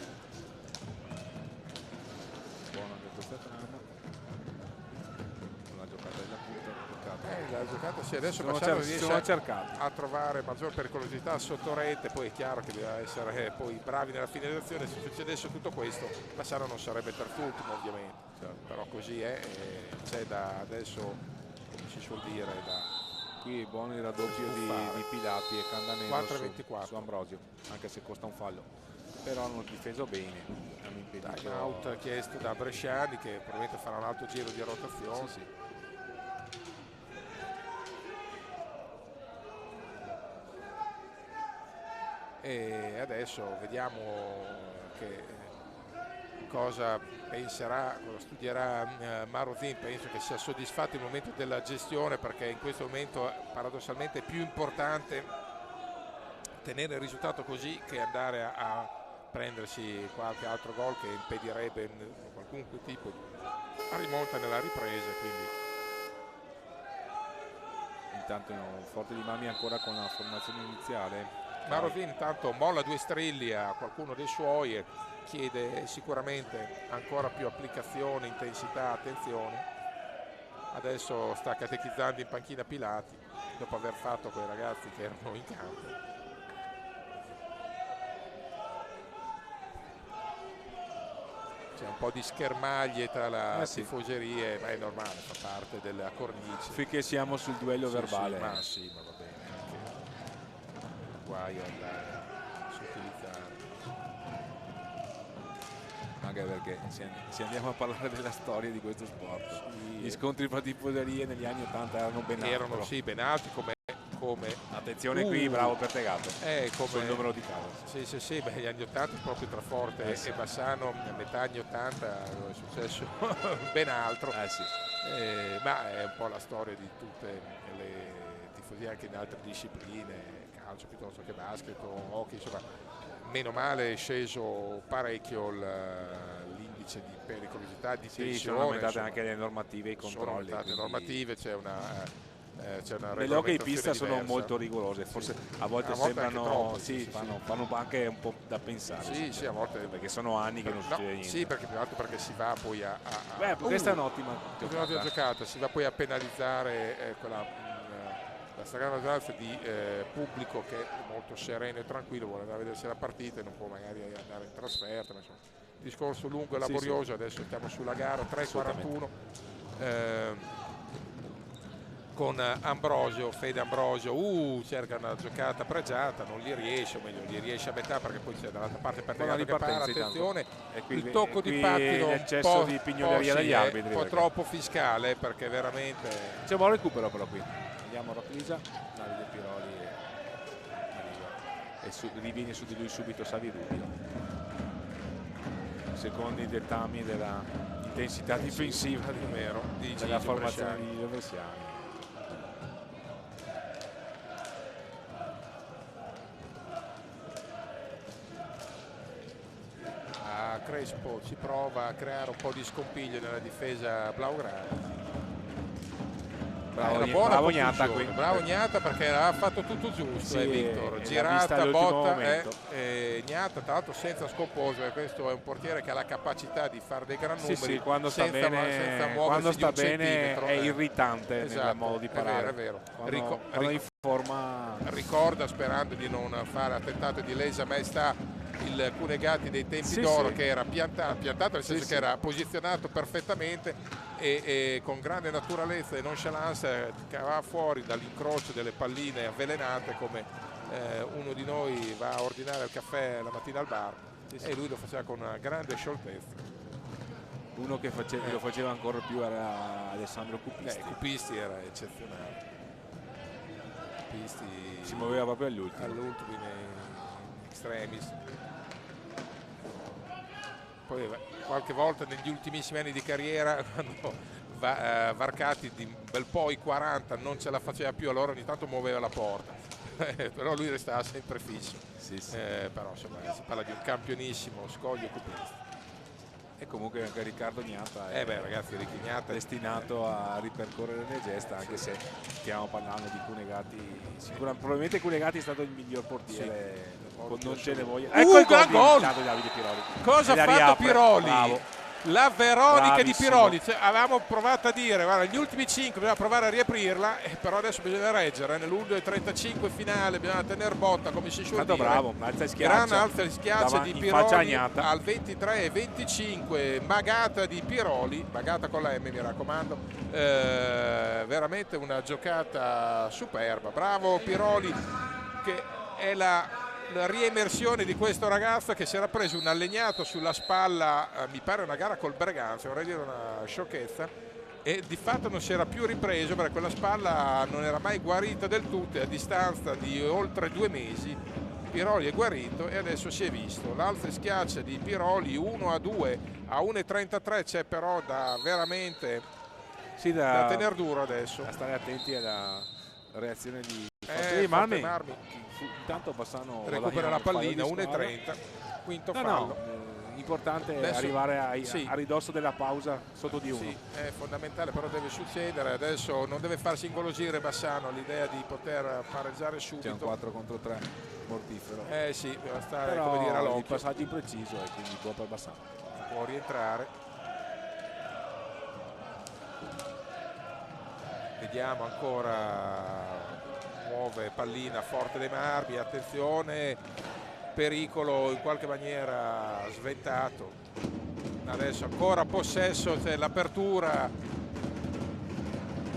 [SPEAKER 3] Buono anche questa trama. Una giocata della punta,
[SPEAKER 1] la giocata adesso riesce a trovare maggior pericolosità sotto rete, poi è chiaro che deve essere poi bravi nella finalizzazione. Se succedesse tutto questo Bassano non sarebbe terzultimo ovviamente, però così è, c'è da adesso, come si suol dire,
[SPEAKER 3] qui buono il raddoppio di Pilati e Candanedo su Ambrosio, anche se costa un fallo, però hanno difeso bene, hanno impedito.
[SPEAKER 1] Time out chiesto da Bresciani, che probabilmente farà un altro giro di rotazione.
[SPEAKER 3] Sì.
[SPEAKER 1] E adesso vediamo cosa penserà, cosa studierà Marozin. Penso che sia soddisfatto il momento della gestione, perché in questo momento paradossalmente è più importante tenere il risultato così che andare a prendersi qualche altro gol che impedirebbe qualunque tipo di rimonta nella ripresa. Quindi
[SPEAKER 3] intanto Forte di Marmi ancora con la formazione iniziale.
[SPEAKER 1] Marozin intanto molla 2 strilli a qualcuno dei suoi e chiede sicuramente ancora più applicazione, intensità, attenzione. adesso sta catechizzando in panchina Pilati dopo aver fatto quei ragazzi che erano in campo. C'è un po' di schermaglie tra la tifoseria, ma è normale, fa parte della cornice.
[SPEAKER 2] Finché siamo sul duello verbale.
[SPEAKER 1] Sì, ma va bene, anche guai andare su utilizzare.
[SPEAKER 3] Anche perché se andiamo a parlare della storia di questo sport, gli scontri fra tifoserie negli anni 80 erano ben altro.
[SPEAKER 1] Erano ben altri come
[SPEAKER 3] attenzione qui, bravo Pertegato,
[SPEAKER 1] come
[SPEAKER 3] sul numero di casa.
[SPEAKER 1] Sì, beh, gli anni 80 proprio tra Forte e Bassano, a metà anni 80 è successo ben altro. Ma è un po' la storia di tutte le tifoserie anche in altre discipline, calcio piuttosto che basket o hockey, insomma, meno male è sceso parecchio l'indice di pericolosità, di tensione.
[SPEAKER 3] Sono aumentate anche le normative e i controlli.
[SPEAKER 1] Sono aumentate le normative, c'è una
[SPEAKER 3] le hockey pista sono molto rigorose, forse a volte sembrano
[SPEAKER 1] troppo,
[SPEAKER 3] fanno anche un po' da pensare.
[SPEAKER 1] Sì, a volte
[SPEAKER 3] perché sono anni che non succede niente.
[SPEAKER 1] Sì, perché più altro perché si va poi
[SPEAKER 3] questa è un'ottima
[SPEAKER 1] giocata, si va poi a penalizzare la stragrande maggioranza di pubblico che è molto sereno e tranquillo, vuole andare a vedersi la partita e non può magari andare in trasferta, ma insomma, discorso lungo e laborioso. Adesso stiamo sulla gara 3:41 con Fede Ambrosio, cerca una giocata pregiata, non gli riesce, o meglio gli riesce a metà perché poi c'è dall'altra parte Pertegato che para, attenzione, il tocco di pattino
[SPEAKER 3] l'eccesso di pignoleria dagli arbitri,
[SPEAKER 1] un po' troppo fiscale perché veramente
[SPEAKER 3] c'è un buon recupero però qui. Andiamo a Roclisa, Davide Piroli e riviene su di lui subito Savirulli, secondo i dettami della intensità difensiva della formazione di Doversiani.
[SPEAKER 1] Crespo ci prova a creare un po' di scompiglio nella difesa blaugrana.
[SPEAKER 3] Bravo Gnata qui.
[SPEAKER 1] Bravo Gnata perché ha fatto tutto giusto, Victor. Girata, botta, Gnata tra l'altro senza scomposo, e questo è un portiere che ha la capacità di fare dei gran numeri.
[SPEAKER 3] Quando sta bene è irritante nel modo di parare.
[SPEAKER 1] È vero.
[SPEAKER 3] Quando informa...
[SPEAKER 1] Ricorda, sperando di non fare attentato di lesa maestà, il Cunegati dei tempi d'oro che era piantato nel senso che era posizionato perfettamente e con grande naturalezza e nonchalance cavava fuori dall'incrocio delle palline avvelenate come uno di noi va a ordinare il caffè la mattina al bar e lui lo faceva con una grande scioltezza.
[SPEAKER 3] Uno che lo faceva ancora più era Alessandro Cupisti.
[SPEAKER 1] Cupisti era eccezionale. Cupisti
[SPEAKER 3] si muoveva proprio all'ultimo
[SPEAKER 1] in extremis. Poi qualche volta negli ultimissimi anni di carriera quando varcati di un bel po' i 40 non ce la faceva più, allora ogni tanto muoveva la porta però lui restava sempre fisso. Però insomma si parla di un campionissimo Scoglio Cupisti.
[SPEAKER 3] E comunque anche Riccardo Gnata
[SPEAKER 1] ragazzi, Gnata
[SPEAKER 3] destinato a ripercorrere le gesta, anche se stiamo parlando di Cunegati. Probabilmente Cunegati è stato il miglior portiere, non ce ne voglia.
[SPEAKER 1] Ecco il gran gol!
[SPEAKER 3] Davide Piroli.
[SPEAKER 1] Cosa ha fatto Piroli?
[SPEAKER 3] Bravo.
[SPEAKER 1] La Veronica di Piroli, avevamo provato a dire guarda, gli ultimi 5 bisogna provare a riaprirla, però adesso bisogna reggere nell'1:35 finale, bisogna tenere botta come si suol dire.
[SPEAKER 3] Bravo,
[SPEAKER 1] gran alza e schiaccia di Piroli al 23:25, magata di Piroli, magata con la M mi raccomando, veramente una giocata superba, bravo Piroli che è la riemersione di questo ragazzo che si era preso un allegnato sulla spalla, mi pare una gara col Breganza, vorrei dire una sciocchezza, e di fatto non si era più ripreso perché quella spalla non era mai guarita del tutto e a distanza di oltre 2 mesi Piroli è guarito e adesso si è visto l'alza e schiaccia di Piroli 1-2 a 1:33, c'è però da veramente da tenere duro adesso,
[SPEAKER 3] a stare attenti alla reazione di
[SPEAKER 1] Marmi.
[SPEAKER 3] Intanto Bassano
[SPEAKER 1] recupera la pallina, 1:30, quinto fallo.
[SPEAKER 3] Importante adesso, arrivare a ridosso della pausa sotto di 1.
[SPEAKER 1] Sì, è fondamentale, però deve succedere. Adesso non deve farsi ingolosire Bassano l'idea di poter pareggiare subito.
[SPEAKER 3] C'è un 4 contro 3 mortifero.
[SPEAKER 1] Sì, deve stare
[SPEAKER 3] però,
[SPEAKER 1] come dire all'occhio.
[SPEAKER 3] Il passaggio impreciso e quindi può per Bassano.
[SPEAKER 1] Può rientrare. Vediamo ancora, muove pallina forte dei Marmi, attenzione, pericolo in qualche maniera sventato. Adesso ancora possesso, c'è l'apertura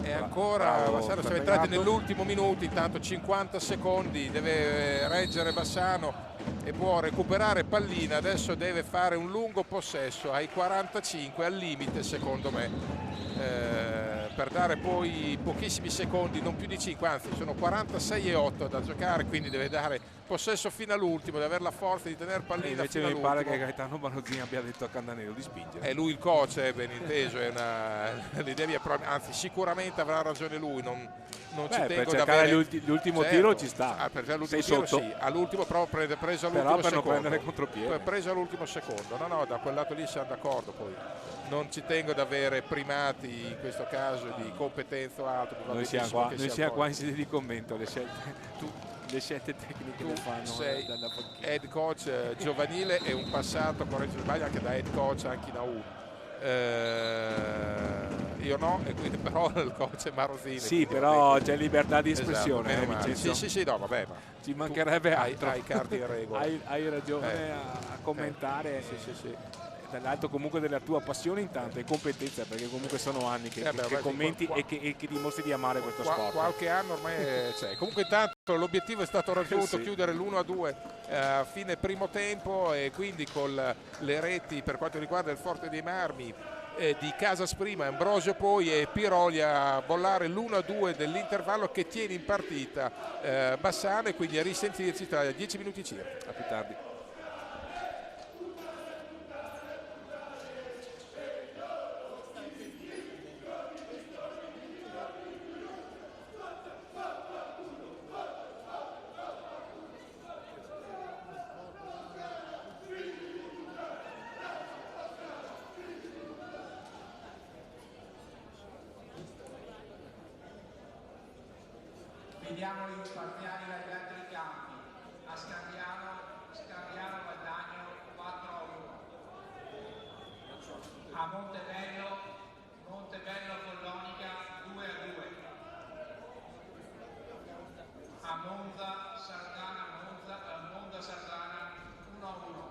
[SPEAKER 1] e ancora Bassano siamo entrati nell'ultimo minuto, intanto 50 secondi, deve reggere Bassano e può recuperare pallina. Adesso deve fare un lungo possesso ai 45 al limite secondo me, per dare poi pochissimi secondi, non più di 5, anzi sono 46 e 8 da giocare, quindi deve dare possesso fino all'ultimo, deve avere la forza di tenere pallina
[SPEAKER 3] invece
[SPEAKER 1] fino all'ultimo.
[SPEAKER 3] mi pare che Gaetano Banozzini abbia detto a Candanello di spingere.
[SPEAKER 1] È lui il coach, ben inteso, l'idea anzi sicuramente avrà ragione lui, non ci tengo
[SPEAKER 2] per
[SPEAKER 1] ad
[SPEAKER 2] cercare
[SPEAKER 1] avere
[SPEAKER 2] l'ultimo
[SPEAKER 1] certo,
[SPEAKER 2] tiro ci sta,
[SPEAKER 1] per l'ultimo
[SPEAKER 2] sei
[SPEAKER 1] tiro
[SPEAKER 2] sotto,
[SPEAKER 1] sì, all'ultimo però preso all'ultimo
[SPEAKER 2] però per
[SPEAKER 1] secondo,
[SPEAKER 2] non prendere contropiede,
[SPEAKER 1] preso all'ultimo secondo, no, da quel lato lì siamo d'accordo, poi non ci tengo ad avere primati in questo caso di competenza o altro.
[SPEAKER 2] Noi siamo qua in sede di commento, le scelte tecniche le fanno
[SPEAKER 1] sei
[SPEAKER 2] dalla panchina.
[SPEAKER 1] head coach giovanile e un passato, corretto se sbaglio, anche da head coach anche in A1. Io no, e quindi però il coach è Marosini.
[SPEAKER 2] Sì, però c'è libertà di espressione,
[SPEAKER 1] esatto, sì, no, vabbè, ma
[SPEAKER 2] ci mancherebbe altro.
[SPEAKER 1] Hai carte in regola.
[SPEAKER 2] hai ragione a commentare.
[SPEAKER 1] Sì.
[SPEAKER 2] Dall'alto comunque della tua passione intanto e competenza, perché comunque sono anni che commenti e che dimostri di amare questo sport.
[SPEAKER 1] Qualche anno ormai c'è. Comunque intanto l'obiettivo è stato raggiunto, chiudere l'1-2 a fine primo tempo, e quindi con le reti per quanto riguarda il Forte dei Marmi di Casas prima, Ambrosio poi e Piroli a bollare l'1-2 dell'intervallo che tiene in partita Bassano, e quindi a risentirci tra 10 minuti circa.
[SPEAKER 3] A più tardi.
[SPEAKER 4] Vediamo i parziali dagli altri campi. A Scandiano Guadagno 4-1. A Montebello Follonica 2-2. A Monza Sardana 1-1.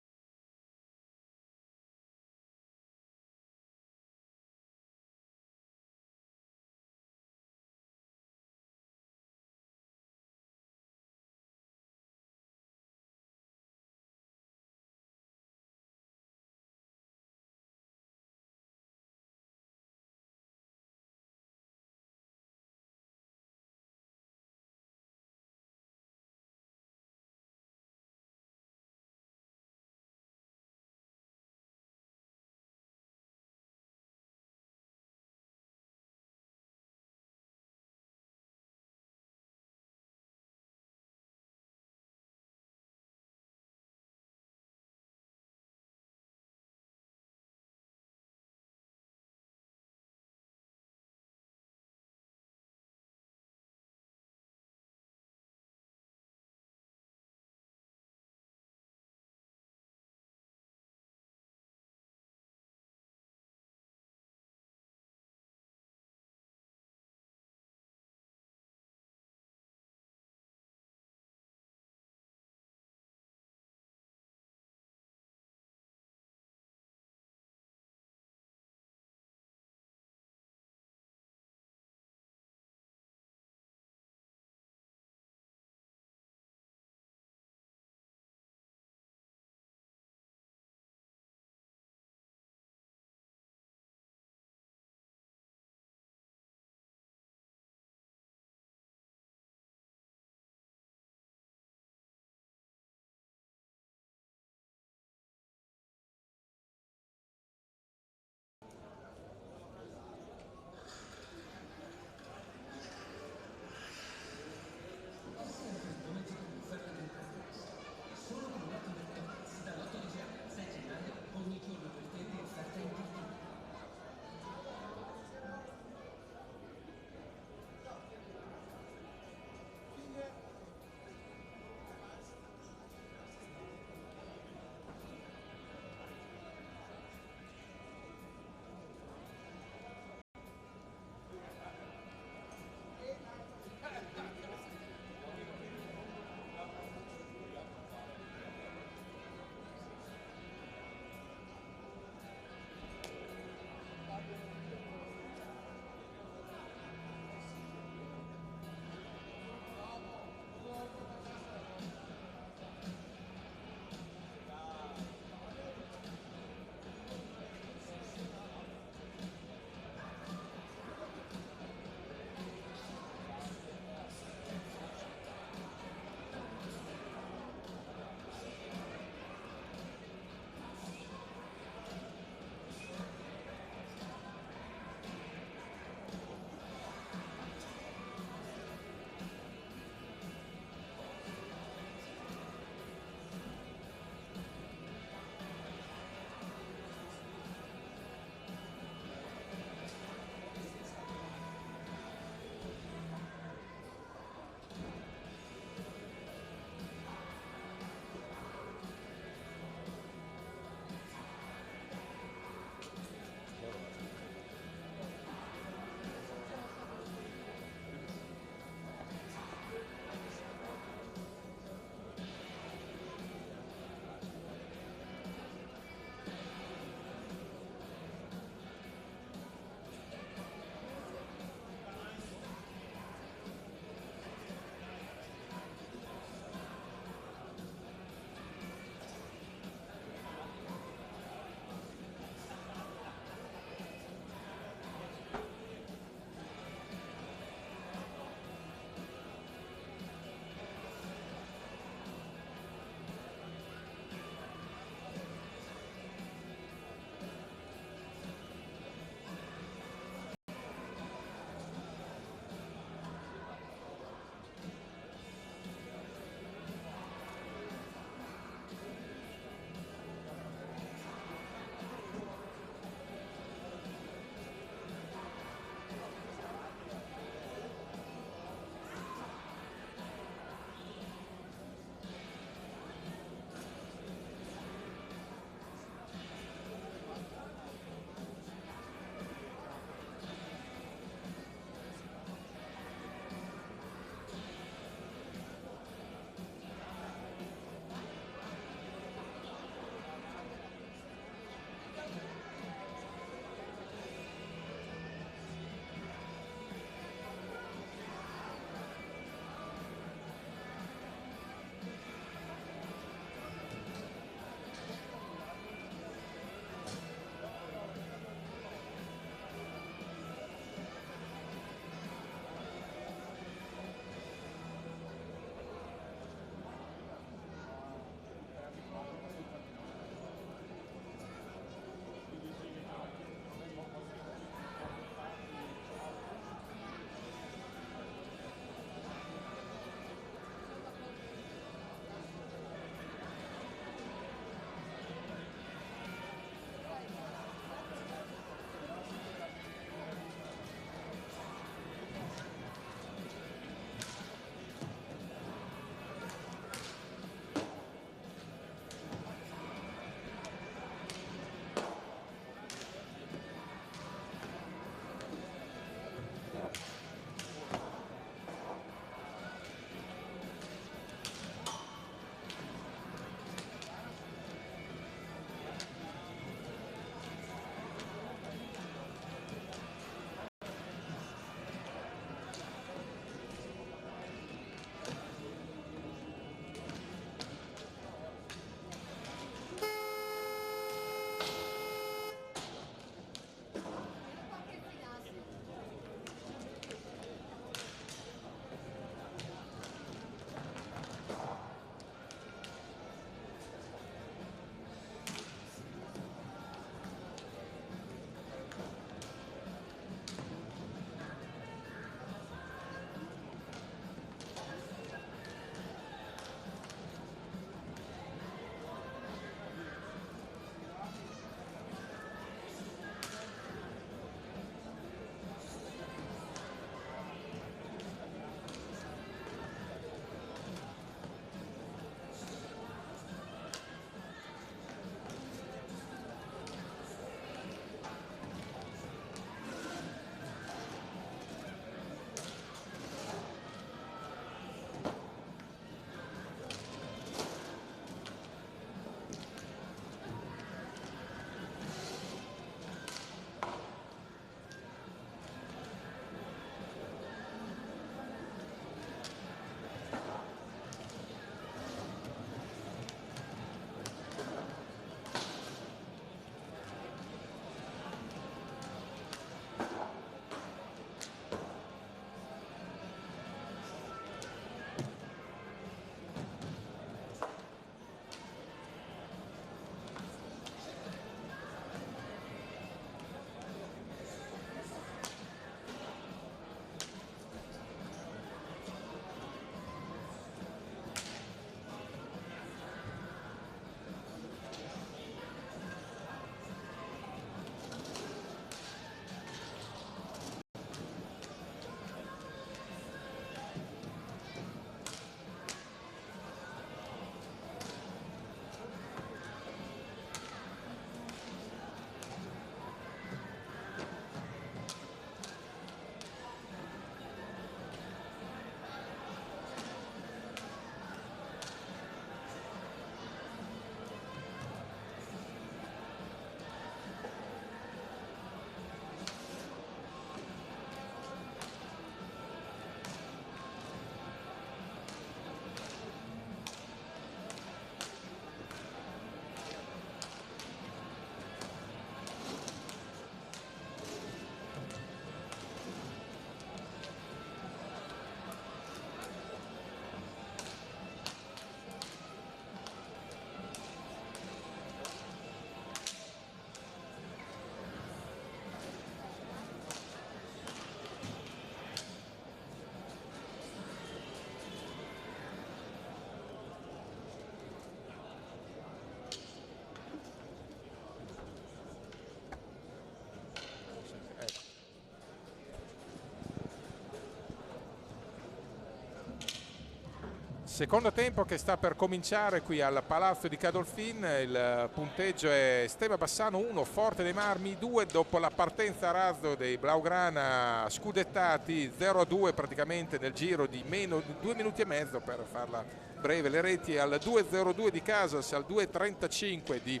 [SPEAKER 1] Secondo tempo che sta per cominciare qui al Palazzo di Cadolfin. Il punteggio è Steva Bassano 1, Forte dei Marmi 2, dopo la partenza a razzo dei Blaugrana scudettati 0-2 praticamente nel giro di meno di 2 minuti e mezzo, per farla breve. Le reti al 2-0-2 di Casas, al 2-35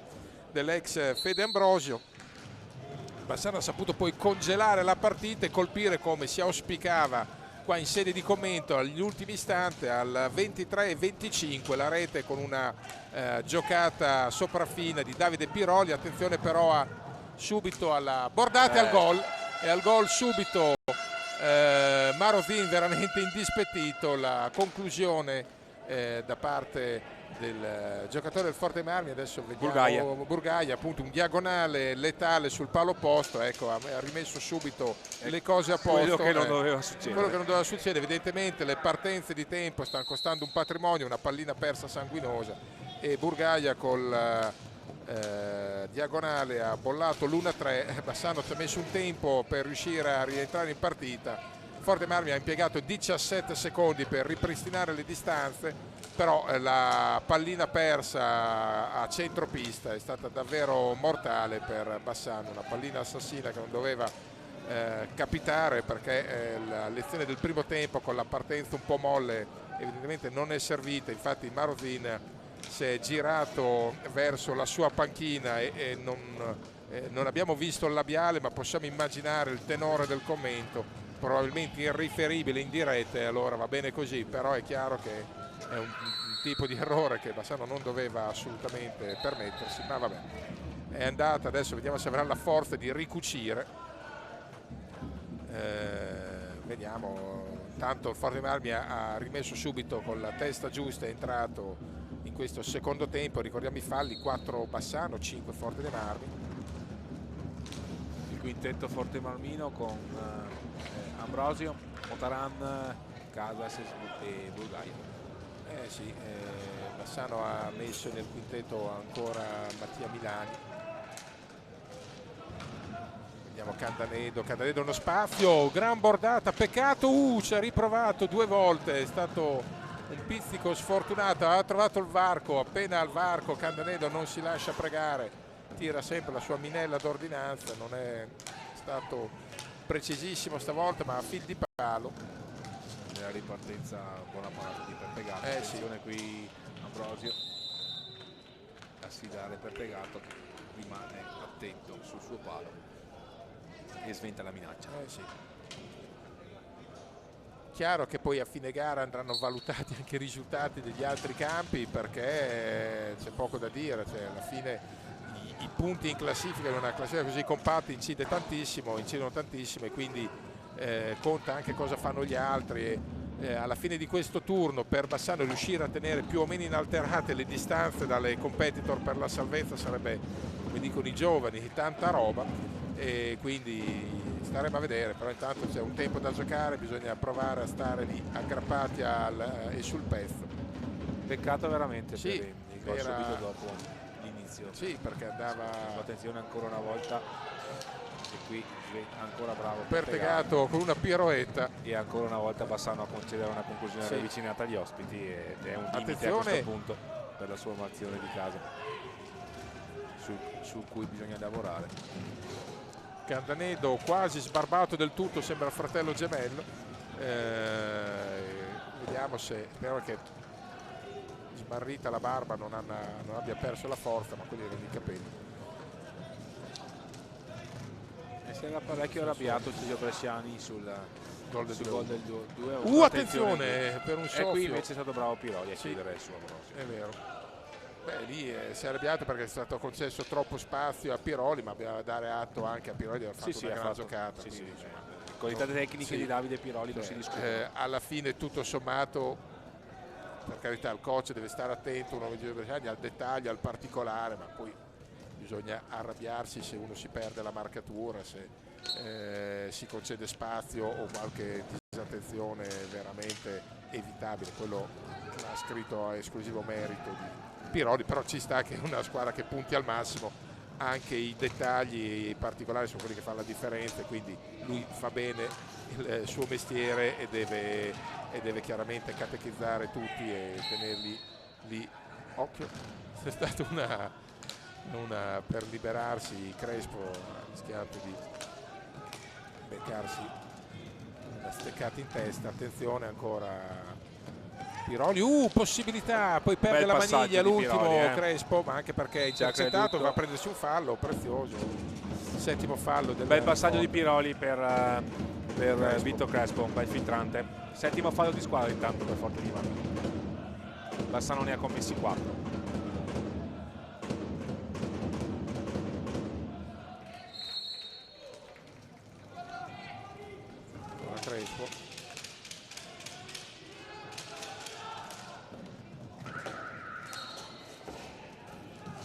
[SPEAKER 1] dell'ex Fede Ambrosio. Bassano ha saputo poi congelare la partita e colpire, come si auspicava qua in sede di commento, agli ultimi istanti, al 23-25, la rete con una giocata sopraffina di Davide Piroli. Attenzione però subito alla bordata e al gol, e al gol subito Marozin veramente indispettito. La conclusione da parte del giocatore del Forte Marmi, adesso vediamo Burgaia, appunto un diagonale letale sul palo opposto, ecco, ha rimesso subito le cose a posto.
[SPEAKER 3] Quello che non doveva succedere.
[SPEAKER 1] Quello che non doveva succedere. Evidentemente le partenze di tempo stanno costando un patrimonio, una pallina persa sanguinosa, e Burgaia col diagonale ha bollato l'1-3. Bassano ci ha messo un tempo per riuscire a rientrare in partita. Forte Marmi ha impiegato 17 secondi per ripristinare le distanze, però la pallina persa a centropista è stata davvero mortale per Bassano, una pallina assassina che non doveva capitare, perché la lezione del primo tempo con la partenza un po' molle evidentemente non è servita. Infatti Marozin si è girato verso la sua panchina e non abbiamo visto il labiale, ma possiamo immaginare il tenore del commento, probabilmente irriferibile in diretta, e allora va bene così. Però è chiaro che è un tipo di errore che Bassano non doveva assolutamente permettersi, ma vabbè, è andata. Adesso vediamo se avrà la forza di ricucire. Vediamo. Intanto il Forte Marmi ha rimesso subito con la testa giusta, è entrato in questo secondo tempo. Ricordiamo i falli: 4 Bassano, 5 Forte dei Marmi.
[SPEAKER 3] Il quintetto Forte Marmino con Ambrosio, Motaran, Casas e Burgaia.
[SPEAKER 1] Sì, Bassano ha messo nel quintetto ancora Mattia Milani. Vediamo Candanedo uno spazio, gran bordata, peccato, ci ha riprovato 2 volte, è stato un pizzico sfortunato, ha trovato il varco, appena al varco Candanedo non si lascia pregare, tira sempre la sua minella d'ordinanza, non è stato precisissimo stavolta, ma a fil di palo.
[SPEAKER 3] Nella ripartenza buona parata di Pertegato. Attenzione qui Ambrosio a sfidare Pertegato, che rimane attento sul suo palo e sventa la minaccia.
[SPEAKER 1] Chiaro che poi a fine gara andranno valutati anche i risultati degli altri campi, perché c'è poco da dire, cioè, alla fine i punti in classifica, in una classifica così compatta, incidono tantissimo, e quindi conta anche cosa fanno gli altri, e alla fine di questo turno per Bassano riuscire a tenere più o meno inalterate le distanze dalle competitor per la salvezza sarebbe, come dicono i giovani, tanta roba, e quindi staremo a vedere. Però intanto c'è un tempo da giocare, bisogna provare a stare lì aggrappati e sul pezzo.
[SPEAKER 3] Peccato veramente
[SPEAKER 1] sì,
[SPEAKER 3] per il gol subito dopo l'inizio.
[SPEAKER 1] Sì, perché andava.
[SPEAKER 3] Attenzione ancora una volta, e qui ancora bravo
[SPEAKER 1] Pertegato con una piroetta,
[SPEAKER 3] e ancora una volta Bassano a concedere una conclusione ravvicinata agli ospiti, ed è un limite a questo punto per la sua formazione di casa su cui bisogna lavorare.
[SPEAKER 1] Candanedo quasi sbarbato del tutto, sembra il fratello gemello, vediamo se, spero che smarrita la barba non abbia perso la forza, ma quelli erano i capelli.
[SPEAKER 3] Si era parecchio arrabbiato Giulio Bresciani sul gol del
[SPEAKER 1] 2-1. Attenzione per un soffio.
[SPEAKER 3] E qui invece è stato bravo Piroli a chiudere il suo Ambrosio.
[SPEAKER 1] È vero. Beh, lì si è arrabbiato perché è stato concesso troppo spazio a Piroli, ma bisogna dare atto anche a Piroli di aver fatto una gran giocata.
[SPEAKER 3] Qualità tecniche di Davide Piroli non si discute.
[SPEAKER 1] Alla fine, tutto sommato, per carità, il coach deve stare attento, uno come Giulio Bresciani, al dettaglio, al particolare, ma poi bisogna arrabbiarsi se uno si perde la marcatura, se si concede spazio o qualche disattenzione veramente evitabile. Quello l'ha scritto a esclusivo merito di Piroli, però ci sta che una squadra che punti al massimo anche i dettagli particolari sono quelli che fanno la differenza, quindi lui fa bene il suo mestiere e deve chiaramente catechizzare tutti e tenerli lì. Occhio, c'è stata una per liberarsi, Crespo ha rischiato di beccarsi una steccata in testa. Attenzione ancora Piroli, possibilità, poi perde
[SPEAKER 2] Bel
[SPEAKER 1] la
[SPEAKER 2] passaggio
[SPEAKER 1] maniglia
[SPEAKER 2] di
[SPEAKER 1] l'ultimo
[SPEAKER 2] Piroli,
[SPEAKER 1] Crespo, ma anche perché è intercettato,
[SPEAKER 2] creduto.
[SPEAKER 1] va a prendersi un fallo prezioso, settimo fallo del
[SPEAKER 2] Bel passaggio di
[SPEAKER 1] Forte.
[SPEAKER 2] Piroli per Vito Crespo, un bel filtrante. Settimo fallo di squadra intanto per Forte di Marmi. Bassano ne ha commessi 4.
[SPEAKER 1] Crespo,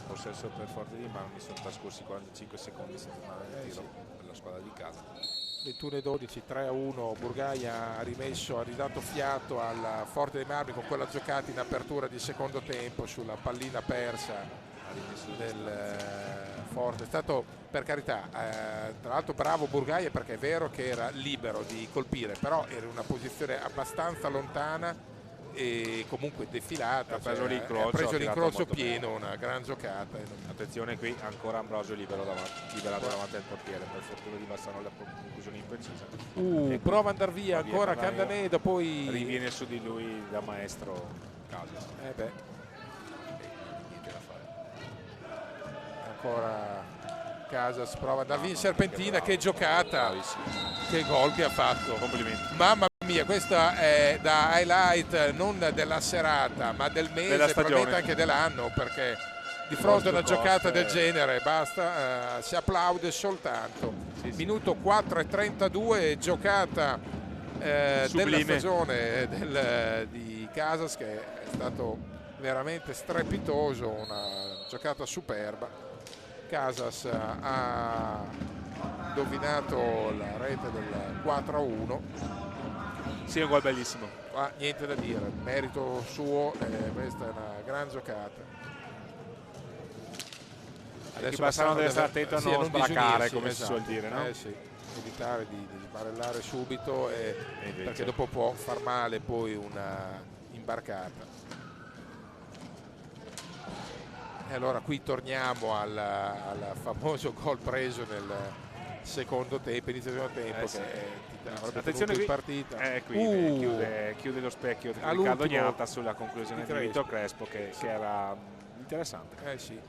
[SPEAKER 3] Possesso per Forte di Marmi, sono trascorsi 45 secondi senza andare in tiro per la squadra di casa.
[SPEAKER 1] 21-12, 3-1. Burgaia ha rimesso, ha ridato fiato al Forte dei Marmi con quella giocata in apertura di secondo tempo sulla pallina persa del Forte. È stato, per carità, tra l'altro bravo Burgaia, perché è vero che era libero di colpire, però era in una posizione abbastanza lontana e comunque defilata,
[SPEAKER 2] Ha preso l'incrocio,
[SPEAKER 1] ha preso
[SPEAKER 2] ha tirato
[SPEAKER 1] l'incrocio
[SPEAKER 2] molto
[SPEAKER 1] pieno, una gran giocata.
[SPEAKER 2] Attenzione qui, ancora Ambrosio liberato davanti al portiere, per fortuna di Bassano la conclusione imprecisa. E
[SPEAKER 1] Prova ad andare via
[SPEAKER 2] va
[SPEAKER 1] ancora
[SPEAKER 2] Candaneo.
[SPEAKER 1] Candanedo, poi
[SPEAKER 2] Riviene su di lui da maestro Casas.
[SPEAKER 1] beh,
[SPEAKER 3] Niente da fare.
[SPEAKER 1] ancora Casas prova ad andare via in serpentina, che giocata,
[SPEAKER 3] Bravissimo.
[SPEAKER 1] che gol che ha fatto,
[SPEAKER 2] Complimenti.
[SPEAKER 1] mamma mia, questa è da highlight non della serata ma del mese,
[SPEAKER 2] Della stagione.
[SPEAKER 1] probabilmente anche dell'anno, perché di fronte a una
[SPEAKER 2] Costo,
[SPEAKER 1] giocata del
[SPEAKER 2] coste.
[SPEAKER 1] genere basta, si applaude soltanto. Minuto 4:32, giocata della
[SPEAKER 2] Sublime.
[SPEAKER 1] stagione di Casas, che è stato veramente strepitoso, una giocata superba. Casas ha indovinato la rete del 4-1.
[SPEAKER 2] Sì, è un gol bellissimo.
[SPEAKER 1] Niente da dire, merito suo, questa è una gran giocata.
[SPEAKER 2] Adesso Bassano deve stare attento a non sbracare,
[SPEAKER 1] disunirsi,
[SPEAKER 2] come si suol dire, no?
[SPEAKER 1] Sì, evitare di sbarellare subito,
[SPEAKER 2] invece.
[SPEAKER 1] perché dopo può far male poi una imbarcata. E allora qui torniamo al famoso gol preso nel secondo tempo, inizio del secondo tempo,
[SPEAKER 2] Sì.
[SPEAKER 1] che avrebbe
[SPEAKER 2] Attenzione
[SPEAKER 1] tenuto
[SPEAKER 2] qui,
[SPEAKER 1] in partita.
[SPEAKER 2] chiude lo specchio di
[SPEAKER 1] All'ultimo
[SPEAKER 2] Riccardo Gnata sulla conclusione
[SPEAKER 1] di
[SPEAKER 2] di Vito Crespo, che era interessante.
[SPEAKER 1] Sì,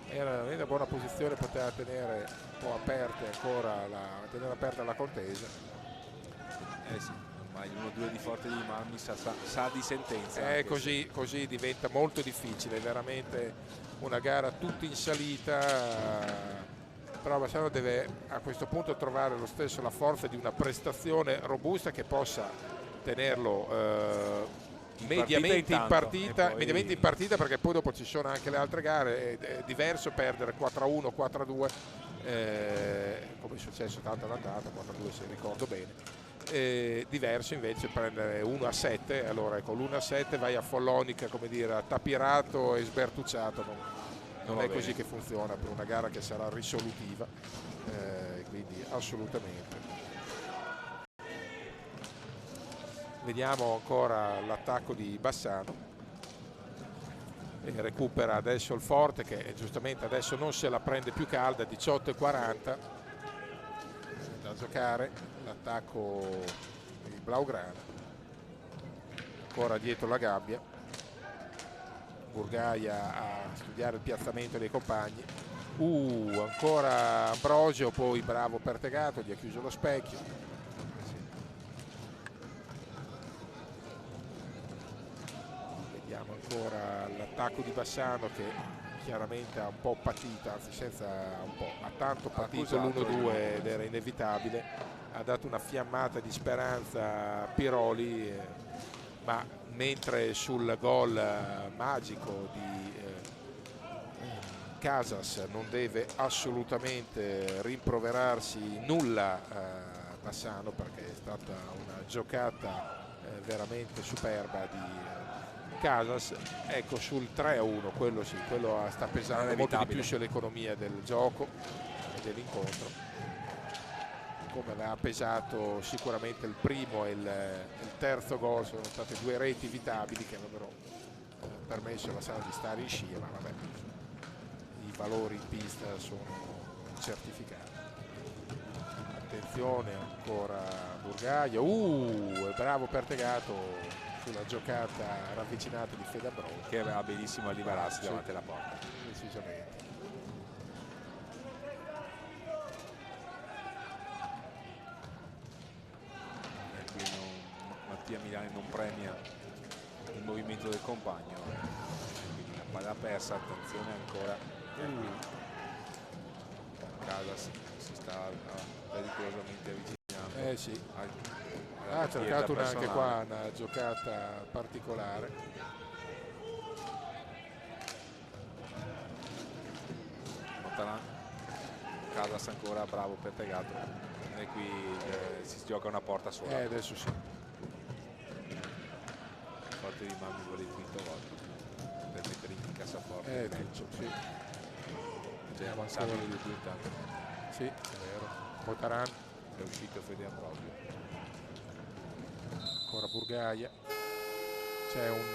[SPEAKER 1] era in una buona posizione, poteva tenere un po' aperte ancora tenere aperta la contesa.
[SPEAKER 3] Sì, ormai l'1-2 di Forte di Marmi sa di sentenza. anche
[SPEAKER 1] Così diventa molto difficile, è veramente una gara tutta in salita, però Bassano deve a questo punto trovare lo stesso la forza di una prestazione robusta che possa tenerlo mediamente in partita, perché poi dopo ci sono anche le altre gare. È diverso perdere 4-1, 4-2, come è successo tanto all'andata, 4-2 se ricordo bene. Diverso invece prendere 1-7, allora ecco, l'1-7 vai a Follonica, come dire, tapirato e sbertucciato, non è così che funziona per una gara che sarà risolutiva, quindi assolutamente. Vediamo ancora l'attacco di Bassano, e recupera adesso il Forte, che giustamente adesso non se la prende più calda. 18:40 da giocare, l'attacco di Blaugrana, ancora dietro la gabbia. Burgaia a studiare il piazzamento dei compagni. Ancora Ambrosio, poi bravo Pertegato, gli ha chiuso lo specchio. Vediamo ancora l'attacco di Bassano, che chiaramente ha un po' patito, anzi ha tanto patito l'1-2 ed era inevitabile. Ha dato una fiammata di speranza a Piroli, ma mentre sul gol magico di Casas non deve assolutamente rimproverarsi nulla Bassano, perché è stata una giocata veramente superba Casas, ecco, sul 3-1, quello sì, quello sta pesando molto di più sull'economia del gioco e dell'incontro, come aveva pesato sicuramente il primo e il terzo gol. Sono state due reti evitabili che avrebbero permesso alla Sala di stare in scia, ma vabbè, i valori in pista sono certificati. Attenzione ancora Burgaia, è bravo Pertegato sulla giocata ravvicinata di Fede Ambrosio,
[SPEAKER 3] che aveva benissimo a liberarsi davanti alla porta.
[SPEAKER 1] Decisamente.
[SPEAKER 3] E qui Mattia Milani non premia il movimento del compagno, quindi la palla persa. Attenzione ancora, Casas si sta pericolosamente avvicinando.
[SPEAKER 1] Sì. Ha cercato anche qua una giocata particolare.
[SPEAKER 3] Casas ancora bravo Pertegato, e qui si gioca una porta sola.
[SPEAKER 1] Adesso sì.
[SPEAKER 3] Forte di Mammi vuole il quinto gol per mettere in cassaforte.
[SPEAKER 1] Sì.
[SPEAKER 3] C'è avanzabile di più intanto.
[SPEAKER 1] Sì, è vero. Motaran
[SPEAKER 3] è uscito Fede Ambrosio.
[SPEAKER 1] Ancora Burgaia, c'è un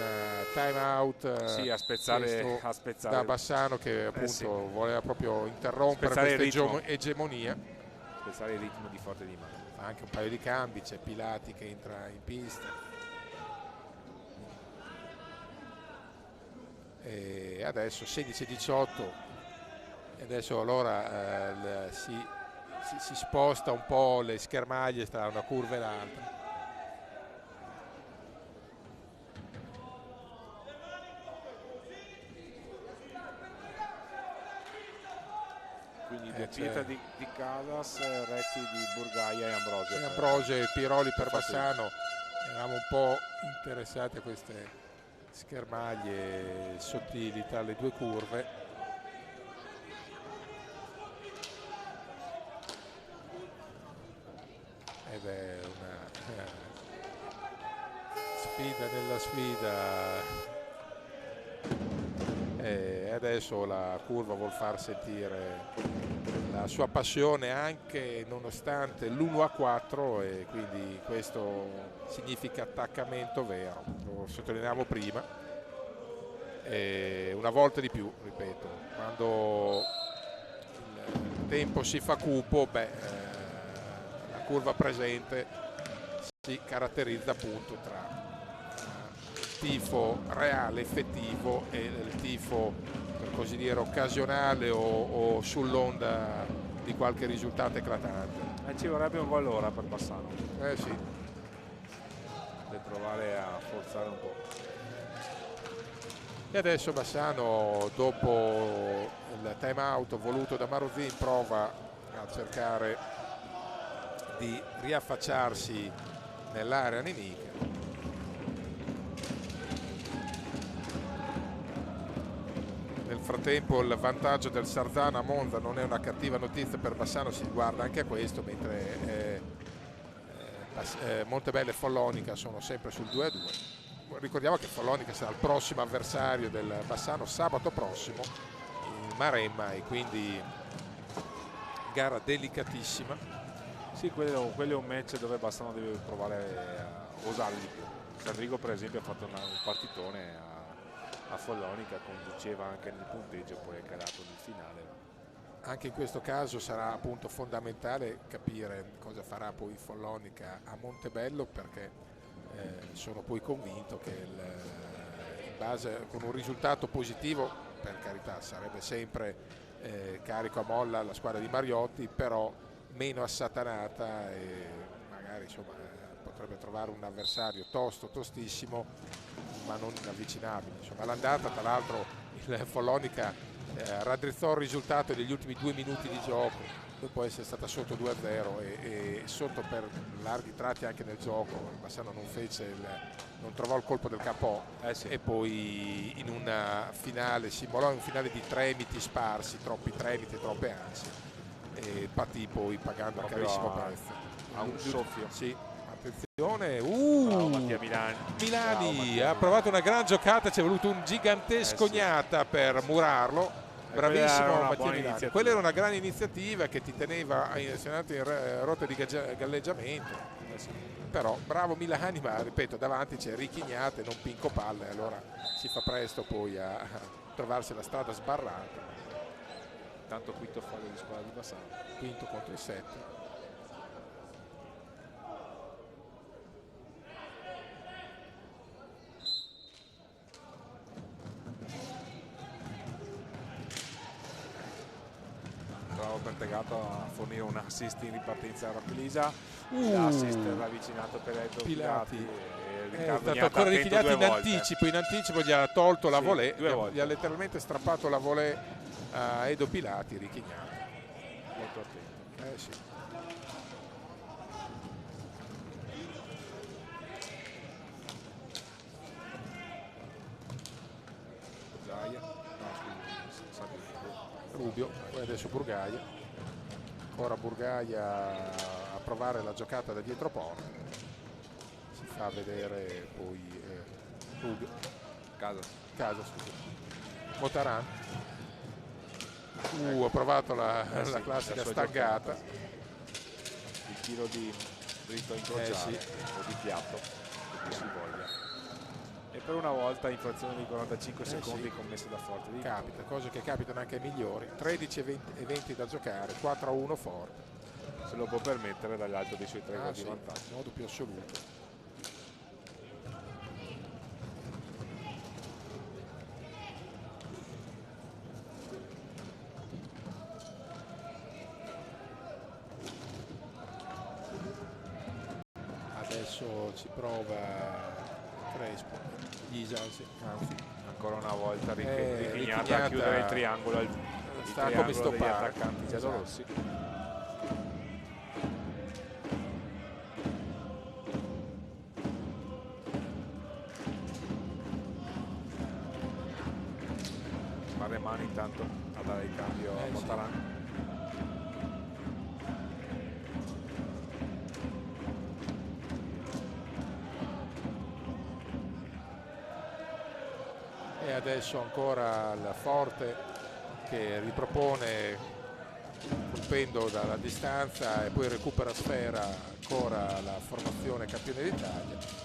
[SPEAKER 1] time out
[SPEAKER 3] a spezzare
[SPEAKER 1] da Bassano, che appunto voleva proprio interrompere questa egemonia,
[SPEAKER 3] spezzare il ritmo di Forte di Mano.
[SPEAKER 1] Fa anche un paio di cambi, c'è Pilati che entra in pista e adesso 16-18, e adesso allora si sposta un po' le schermaglie tra una curva e l'altra.
[SPEAKER 3] Quindi doppietta di Casas, reti di Burgaia e Ambrosio.
[SPEAKER 1] Ambrosio e Piroli per Bassano. Eravamo un po' interessati a queste schermaglie sottili tra le due curve. Ed è una sfida nella sfida. E adesso la curva vuol far sentire la sua passione anche nonostante l'1-4, e quindi questo significa attaccamento vero, lo sottolineiamo prima, e una volta di più, ripeto, quando il tempo si fa cupo, la curva presente si caratterizza appunto tra tifo reale, effettivo, e il tifo per così dire occasionale o sull'onda di qualche risultato eclatante.
[SPEAKER 2] Ci vorrebbe un gol ora per Bassano.
[SPEAKER 1] Sì.
[SPEAKER 3] Per provare a forzare un po'.
[SPEAKER 1] E adesso Bassano, dopo il time out voluto da Marozin, prova a cercare di riaffacciarsi nell'area nemica. Nel frattempo il vantaggio del Sarzana a Monza non è una cattiva notizia per Bassano, si guarda anche a questo, mentre Montebello e Follonica sono sempre sul 2-2. Ricordiamo che Follonica sarà il prossimo avversario del Bassano sabato prossimo in Maremma, e quindi gara delicatissima.
[SPEAKER 2] Sì, quello è un match dove Bassano deve provare a osare di più. Sandrigo per esempio ha fatto un partitone a Follonica, conduceva anche nel punteggio, poi è calato nel finale.
[SPEAKER 1] Anche in questo caso sarà appunto fondamentale capire cosa farà poi Follonica a Montebello, perché sono poi convinto che in base con un risultato positivo, per carità, sarebbe sempre carico a molla la squadra di Mariotti, però meno assatanata, e magari insomma potrebbe trovare un avversario tostissimo ma non inavvicinabile. Insomma, all'andata tra l'altro il Follonica raddrizzò il risultato degli ultimi 2 minuti di gioco, dopo essere stata sotto 2-0 e sotto per larghi tratti anche nel gioco. Bassano non trovò il colpo del KO, e poi in una finale si immolò in un finale di tremiti sparsi, troppi tremiti e troppe ansie, e patì poi pagando un carissimo prezzo.
[SPEAKER 2] A un soffio.
[SPEAKER 1] Sì, attenzione,
[SPEAKER 2] Bravo Mattia Milani.
[SPEAKER 1] Milani ha provato una gran giocata, ci è voluto un gigantesco gnata per murarlo. Bravissimo Mattia Milani. Quella era una gran iniziativa che ti teneva in rotta di galleggiamento. Però bravo Milani, ma ripeto, davanti c'è Richignate, non Pinco Palle, allora si fa presto poi a trovarsi la strada sbarrata.
[SPEAKER 3] Tanto quinto fallo di squadra di Bassano.
[SPEAKER 1] Quinto contro il 7.
[SPEAKER 3] Bravo Pertegato a fornire un assist in ripartenza a Rapilisa. L'assist ravvicinato per Edo Pilati.
[SPEAKER 1] È stato ancora Richignati in anticipo gli ha tolto la volée, gli ha letteralmente strappato la volée a Edo Pilati. Richignati
[SPEAKER 3] molto attento.
[SPEAKER 1] Sì. Rubio, poi adesso Burgaia, ancora Burgaia a provare la giocata da dietro porta, si fa vedere poi Rubio, Casa scusa. Motaran, ha provato la classica staggata,
[SPEAKER 3] il tiro di dritto incrociato o di piatto, che si voglia. E per una volta infrazione di 45 secondi commessa da Forte di
[SPEAKER 1] capita, cose che capitano anche ai migliori. 13 e 20 da giocare, 4-1 Forte.
[SPEAKER 3] Se lo può permettere dall'alto dei suoi 3 gol di
[SPEAKER 1] sì,
[SPEAKER 3] vantaggio.
[SPEAKER 1] in modo più assoluto. Adesso ci prova Crespo, Ghisa, anzi,
[SPEAKER 3] ancora una volta Richignata a chiudere il triangolo,
[SPEAKER 1] sta come stoppare
[SPEAKER 3] degli attaccanti giallorossi. Marremani intanto a dare il cambio a Motaran.
[SPEAKER 1] E adesso ancora il Forte che ripropone colpendo dalla distanza e poi recupera sfera ancora la formazione campione d'Italia.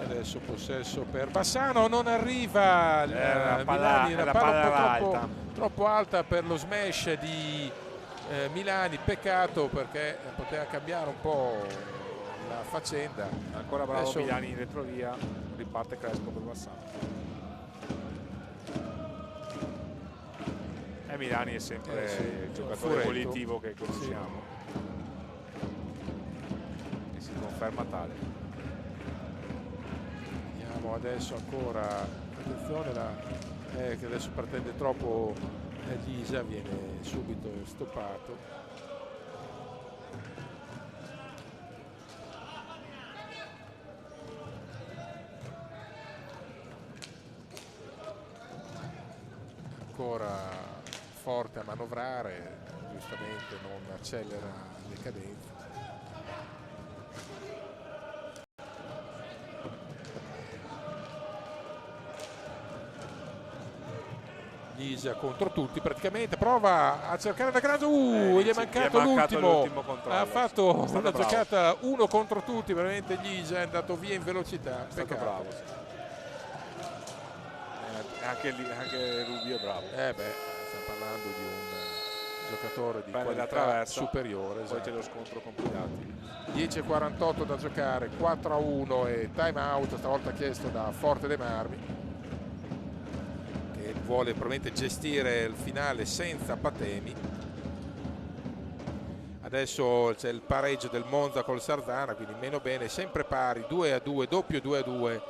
[SPEAKER 1] Adesso possesso per Bassano, non arriva Milani, la palla un po' troppo alta per lo smash di Milani, peccato perché poteva cambiare un po' la faccenda.
[SPEAKER 3] Ancora bravo adesso Milani in retrovia, riparte Crespo per Bassano. E Milani è sempre il giocatore volitivo che conosciamo e si conferma tale.
[SPEAKER 1] Adesso ancora attenzione che adesso pretende troppo Ghisa, viene subito stoppato. Ancora Forte a manovrare, giustamente non accelera le cadenze. Ghisa contro tutti praticamente, prova a cercare da grande, gli è mancato l'ultimo, ha fatto una giocata uno contro tutti, veramente Ghisa è andato via in velocità,
[SPEAKER 3] è stato bravo. Anche Rubio è bravo.
[SPEAKER 1] Stiamo parlando di un giocatore di
[SPEAKER 3] qualità
[SPEAKER 1] superiore.
[SPEAKER 3] Poi c'è lo scontro con Pilati.
[SPEAKER 1] 10:48 da giocare, 4-1 e time out stavolta chiesto da Forte dei Marmi, vuole probabilmente gestire il finale senza patemi. Adesso c'è il pareggio del Monza col Sarzana, quindi meno bene, sempre pari, 2-2, doppio 2-2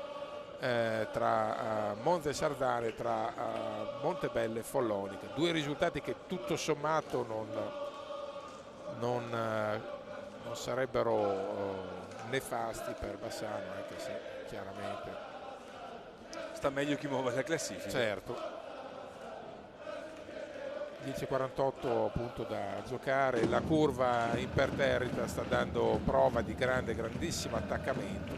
[SPEAKER 1] tra Monza e Sarzana, tra Montebello e Follonica. Due risultati che tutto sommato non sarebbero nefasti per Bassano, anche se chiaramente
[SPEAKER 3] sta meglio chi muove la classifica.
[SPEAKER 1] certo. 10:48 appunto da giocare, la curva imperterrita sta dando prova di grandissimo attaccamento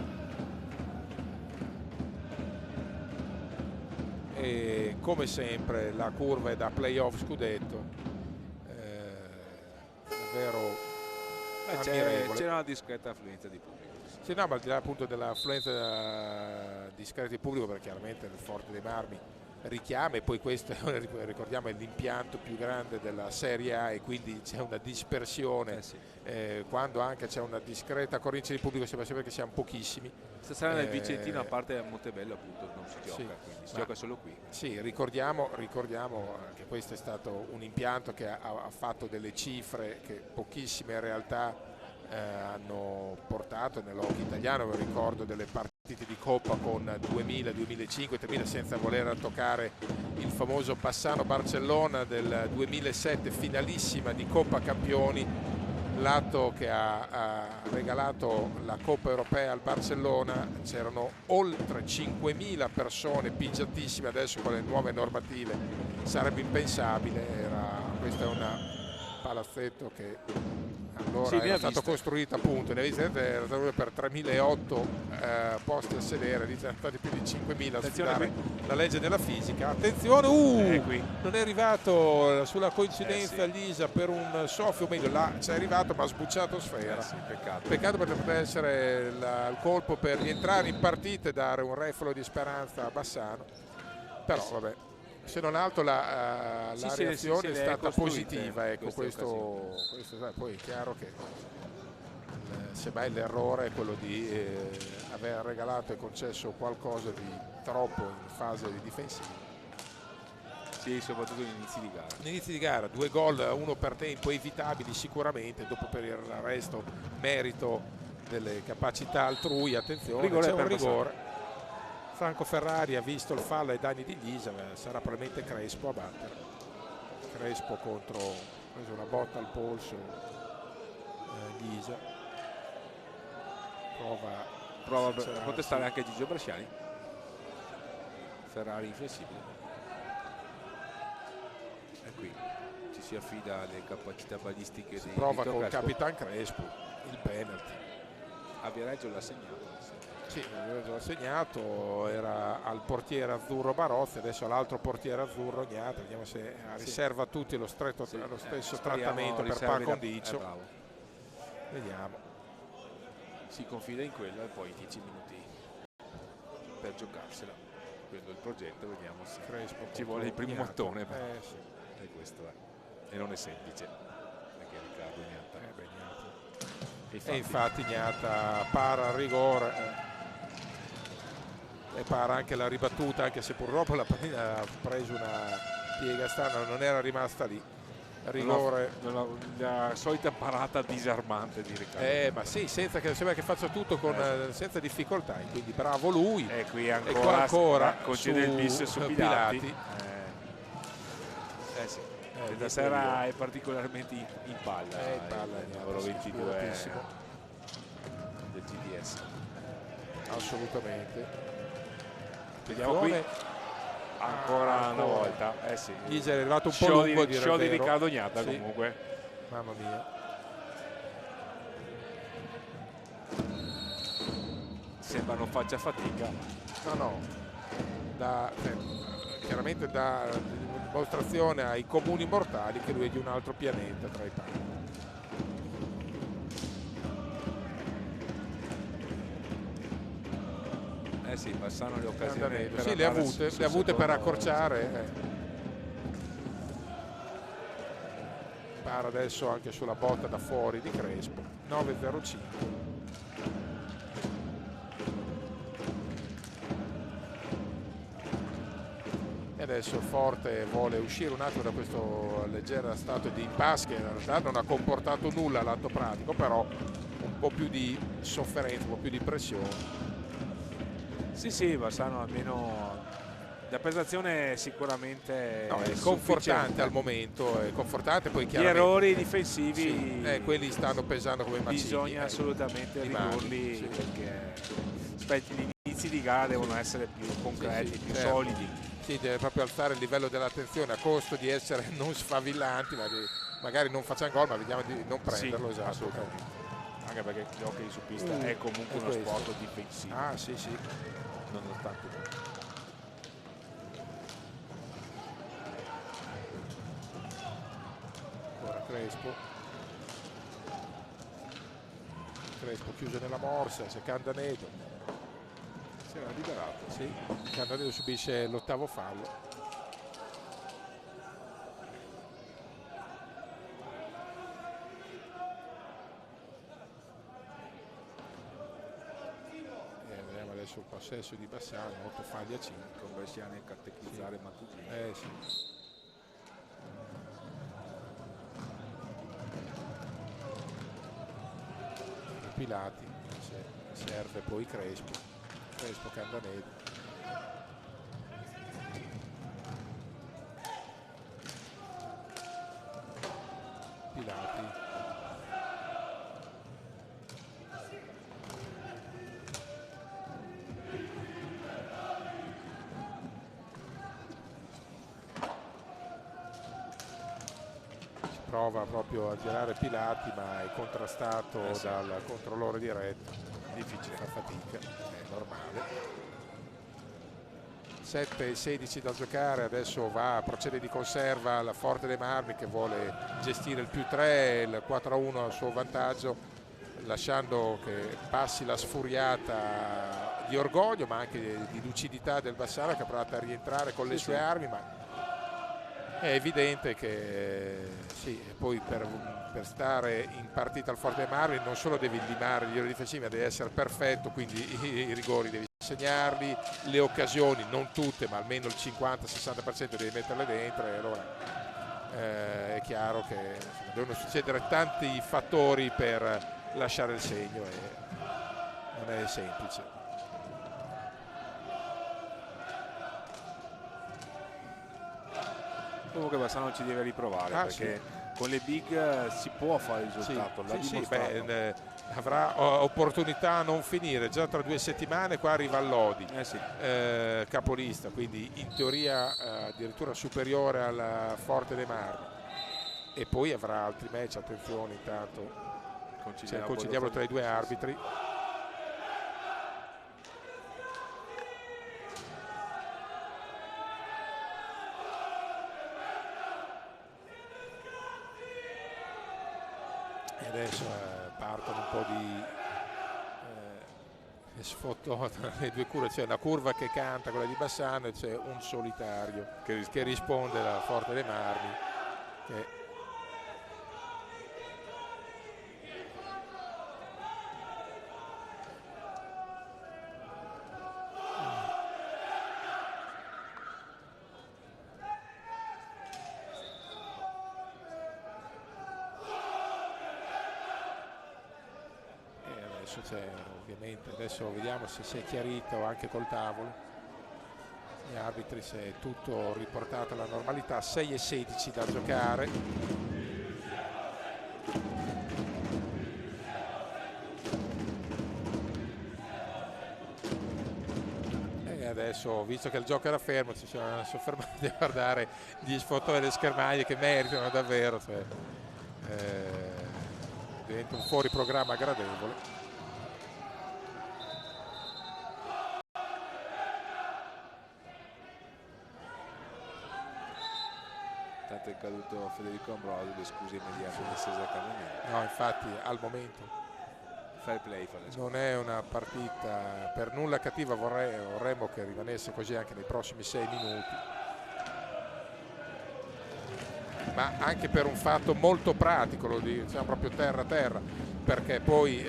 [SPEAKER 1] e come sempre la curva è da playoff scudetto, davvero ammirevole.
[SPEAKER 3] C'era una discreta affluenza di pubblico.
[SPEAKER 1] Sì, no, ma al di là appunto dell'affluenza discreta di pubblico, perché chiaramente il Forte dei Marmi richiama, e poi questo ricordiamo è l'impianto più grande della Serie A e quindi c'è una dispersione,
[SPEAKER 3] Sì.
[SPEAKER 1] quando anche c'è una discreta cornice di pubblico sembra sempre che siamo pochissimi.
[SPEAKER 3] Stasera nel Vicentino, a parte a Montebello appunto, non si gioca,
[SPEAKER 1] Sì,
[SPEAKER 3] quindi si gioca solo qui.
[SPEAKER 1] Sì, ricordiamo che questo è stato un impianto che ha fatto delle cifre che pochissime in realtà hanno portato nell'hockey italiano. Vi ricordo delle partite di Coppa con 2000, 2005, 3000, senza voler toccare il famoso Bassano-Barcellona del 2007, finalissima di Coppa Campioni, l'atto che ha regalato la Coppa Europea al Barcellona. C'erano oltre 5.000 persone, pigiatissime. Adesso con le nuove normative sarebbe impensabile. Questo è un palazzetto che allora era stato costruito appunto era per 3.008 posti a sedere, lì c'erano stati più di 5.000 a sfidare la legge della fisica. Attenzione, non è arrivato sulla coincidenza Lisa per un soffio, o meglio là c'è arrivato ma ha sbucciato sfera. Peccato perché potrebbe essere il colpo per rientrare in partita e dare un refolo di speranza a Bassano, però vabbè. Se non altro la reazione è stata positiva, ecco, questo poi è chiaro che semmai l'errore è quello di aver regalato e concesso qualcosa di troppo in fase di difensiva.
[SPEAKER 3] Sì, soprattutto in inizi di gara. 2 gol, uno per tempo evitabili sicuramente, dopo per il resto merito delle capacità altrui. Attenzione, c'è un rigore. Franco Ferrari ha visto il fallo ai danni di Lisa, sarà probabilmente Crespo a battere. Crespo ha preso una botta al polso Lisa. Prova a protestare anche Gigio Bresciani. Ferrari inflessibile. E qui ci si affida alle capacità balistiche di
[SPEAKER 1] prova con il Capitan Crespo il penalty.
[SPEAKER 3] A Viareggio l'ha segnato.
[SPEAKER 1] Sì, l'ha segnato, era al portiere azzurro Barozzi, adesso all'altro portiere azzurro Gnata. Vediamo se riserva a tutti lo stesso trattamento per par condicio. Vediamo.
[SPEAKER 3] Si confida in quello e poi 10 minuti per giocarsela. Quello è il progetto, vediamo se
[SPEAKER 1] Crespo
[SPEAKER 3] ci vuole il primo mattone.
[SPEAKER 1] Sì.
[SPEAKER 3] E questo è. E non è semplice, perché Riccardo Gnata.
[SPEAKER 1] E infatti Gnata para al rigore. E para anche la ribattuta, anche se purtroppo la pallina ha preso una piega strana, non era rimasta lì. Rigore,
[SPEAKER 3] la solita parata disarmante di Riccardo.
[SPEAKER 1] ma sì, senza che sembra che faccia tutto senza difficoltà, quindi bravo lui.
[SPEAKER 3] E qui
[SPEAKER 1] ancora
[SPEAKER 3] concede il bis su Pilati. Sì. Stasera è particolarmente in palla. Il numero 22 del GDS.
[SPEAKER 1] Assolutamente.
[SPEAKER 3] Vediamo qui ancora una volta. Sì.
[SPEAKER 1] Lisa è arrivato un po' lungo,
[SPEAKER 3] show di Riccardo Gnata, sì. Comunque.
[SPEAKER 1] Mamma mia.
[SPEAKER 3] Sembra non faccia fatica.
[SPEAKER 1] No. Chiaramente dà dimostrazione ai comuni mortali che lui è di un altro pianeta tra i pali.
[SPEAKER 3] Sì, passano le occasioni.
[SPEAKER 1] Sì, le ha avute per accorciare. Para adesso anche sulla botta da fuori di Crespo. 9:05. E adesso il Forte vuole uscire un attimo da questo leggero stato di impasse che in realtà non ha comportato nulla all'atto pratico, però un po' più di sofferenza, un po' più di pressione.
[SPEAKER 3] Sì, Bassano almeno
[SPEAKER 2] La prestazione sicuramente
[SPEAKER 1] no, è confortante al momento, è confortante, poi
[SPEAKER 2] gli
[SPEAKER 1] chiaramente
[SPEAKER 2] errori difensivi
[SPEAKER 1] sì, quelli stanno pesando come macigni.
[SPEAKER 2] Bisogna assolutamente ridurli,
[SPEAKER 1] sì.
[SPEAKER 2] perché gli inizi di gara devono essere più concreti, più
[SPEAKER 1] certo.
[SPEAKER 2] solidi.
[SPEAKER 1] Sì, deve proprio alzare il livello dell'attenzione a costo di essere non sfavillanti, ma magari non facciamo gol, ma vediamo di non prenderlo.
[SPEAKER 2] Sì,
[SPEAKER 1] esatto.
[SPEAKER 2] assolutamente. Anche perché l'hockey su pista è comunque uno
[SPEAKER 1] questo.
[SPEAKER 2] sport difensivo.
[SPEAKER 1] Ah, sì, sì.
[SPEAKER 3] Nonostante
[SPEAKER 1] Ora Crespo chiuso nella morsa, c'è Candanedo, si era liberato, sì. Candanedo subisce l'8º fallo. Vediamo adesso il possesso di Bassano, 8 falli a 5.
[SPEAKER 3] con Bresciani catechizzare Mattutini.
[SPEAKER 1] Sì. Pilati, serve poi Crespo Candanedo. Pilati, prova proprio a girare Pilati, ma è contrastato dal controllore diretto, difficile, fa fatica, è normale. 7-16 da giocare, adesso procede di conserva alla Forte dei Marmi, che vuole gestire il +3, il 4-1 a suo vantaggio, lasciando che passi la sfuriata di orgoglio ma anche di lucidità del Bassano, che ha provato a rientrare con le sue armi, ma è evidente che sì, poi per stare in partita al Forte dei Marmi non solo devi limare gli errori difensivi, ma devi essere perfetto, quindi i rigori devi segnarli, le occasioni non tutte, ma almeno il 50-60% devi metterle dentro, e allora è chiaro che devono succedere tanti fattori per lasciare il segno e non è semplice.
[SPEAKER 2] Comunque Bassano ci deve riprovare, perché con le big si può fare il risultato.
[SPEAKER 1] Avrà opportunità a non finire, già tra 2 settimane qua arriva Lodi, capolista, quindi in teoria addirittura superiore alla Forte dei Marmi, e poi avrà altri match. Attenzione, intanto c'è il conciliabolo tra i due arbitri. E adesso partono un po' di sfottò tra le due curve, c'è una curva che canta, quella di Bassano, e c'è un solitario che risponde dalla Forte dei Marmi, che ovviamente adesso vediamo se si è chiarito anche col tavolo, gli arbitri, se è tutto riportato alla normalità. 6-16 da giocare, e adesso, visto che il gioco era fermo, ci siamo soffermati a guardare gli sfottò delle schermaglie, che meritano davvero, diventa un fuori programma gradevole.
[SPEAKER 3] È caduto Federico Ambrosio, le scuse immediate di Cesare Candanedo.
[SPEAKER 1] No, infatti al momento
[SPEAKER 3] fair play,
[SPEAKER 1] non è una partita per nulla cattiva, vorremmo che rimanesse così anche nei prossimi 6 minuti, ma anche per un fatto molto pratico, lo diciamo proprio terra perché poi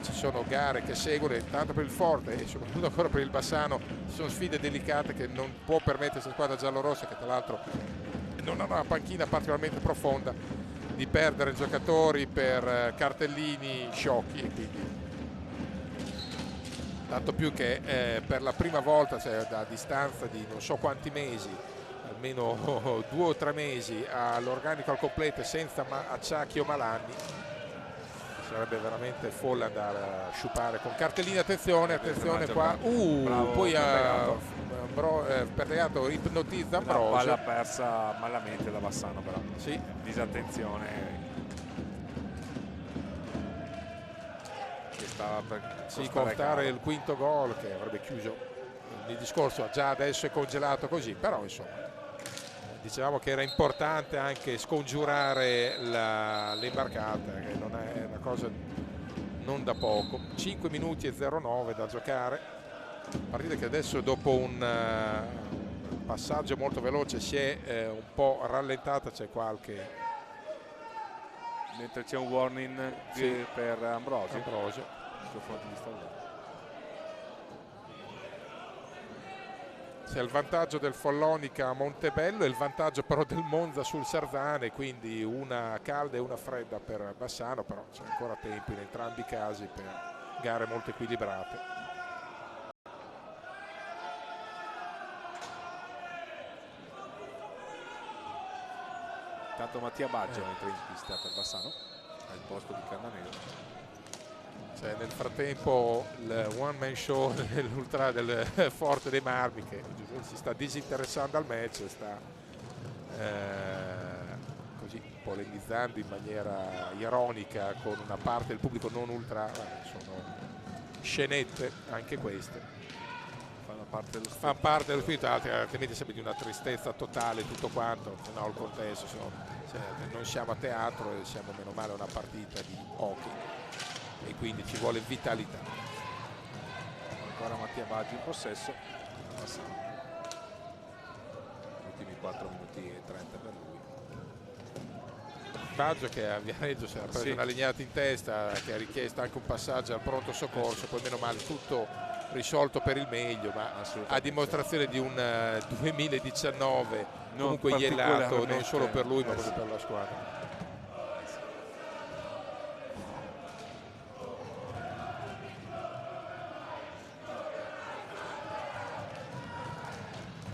[SPEAKER 1] ci sono gare che seguono, e tanto per il Forte e soprattutto ancora per il Bassano ci sono sfide delicate che non può permettersi la squadra giallorossa, che tra l'altro non ha una panchina particolarmente profonda, di perdere giocatori per cartellini sciocchi, e quindi tanto più che per la prima volta, cioè, da distanza di non so quanti mesi, almeno 2 o 3 mesi, all'organico al completo senza Acciacchi o Malanni, sarebbe veramente folle andare a sciupare con cartellini. Attenzione qua, poi Perdegato ipnotizza Ambrosio.
[SPEAKER 3] Una palla persa malamente da Bassano, però
[SPEAKER 1] sì,
[SPEAKER 3] disattenzione che stava per
[SPEAKER 1] contare il quinto gol che avrebbe chiuso il discorso. Già adesso è congelato così, però insomma dicevamo che era importante anche scongiurare l'imbarcata, che non è una cosa non da poco. 5 minuti e 09 da giocare, partita che adesso dopo un passaggio molto veloce si è un po' rallentata. C'è qualche,
[SPEAKER 3] mentre c'è un warning per Ambrosio sul fronte di Stallone.
[SPEAKER 1] C'è il vantaggio del Follonica a Montebello e il vantaggio però del Monza sul Sardane, quindi una calda e una fredda per Bassano, però c'è ancora tempo in entrambi i casi per gare molto equilibrate.
[SPEAKER 3] Intanto Mattia Baggio entra in pista per Bassano al posto di Carnanello.
[SPEAKER 1] Nel frattempo il one man show dell'ultra del Forte dei Marmi, che si sta disinteressando al match, sta così polemizzando in maniera ironica con una parte del pubblico non ultra. Sono scenette anche queste, fanno parte dello spirito, altrimenti sembra di una tristezza totale tutto quanto, se no il contesto, non siamo a teatro e siamo meno male a una partita di hockey e quindi ci vuole vitalità.
[SPEAKER 3] Ancora Mattia Baggio in possesso, ultimi 4 minuti e 30 per lui.
[SPEAKER 1] Baggio che a Viareggio si era preso una legnata in testa, che ha richiesto anche un passaggio al pronto soccorso, poi meno male tutto risolto per il meglio, ma a dimostrazione di un 2019 comunque iellato non solo per lui ma proprio per la squadra.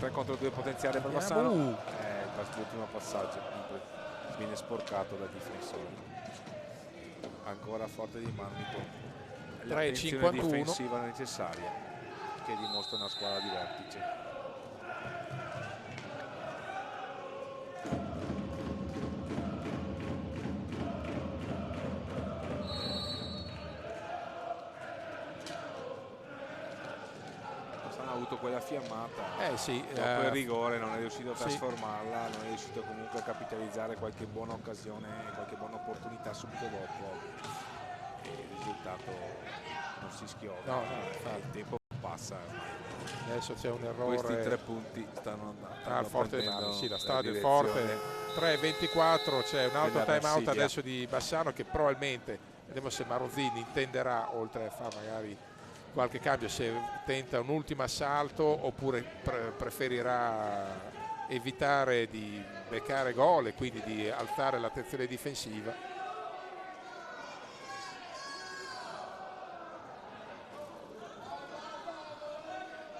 [SPEAKER 3] 3 contro 2 potenziale per Bassano. L'ultimo passaggio viene sporcato dal difensore. Ancora Forte dei Marmi con l'attenzione difensiva necessaria, che dimostra una squadra di vertice. Ha avuto quella fiammata, dopo il rigore non è riuscito a trasformarla, non è riuscito comunque a capitalizzare qualche buona occasione, qualche buona opportunità subito dopo, e il risultato non si schioda, il tempo passa.
[SPEAKER 1] Adesso c'è un errore,
[SPEAKER 3] questi 3 punti stanno andando
[SPEAKER 1] al Forte dei Marmi, la stadio del Forte. 3:24, c'è un altro time out adesso di Bassano, che probabilmente, vediamo se Marozzini intenderà, oltre a fare magari qualche cambio, se tenta un ultimo assalto oppure preferirà evitare di beccare gol e quindi di alzare l'attenzione difensiva.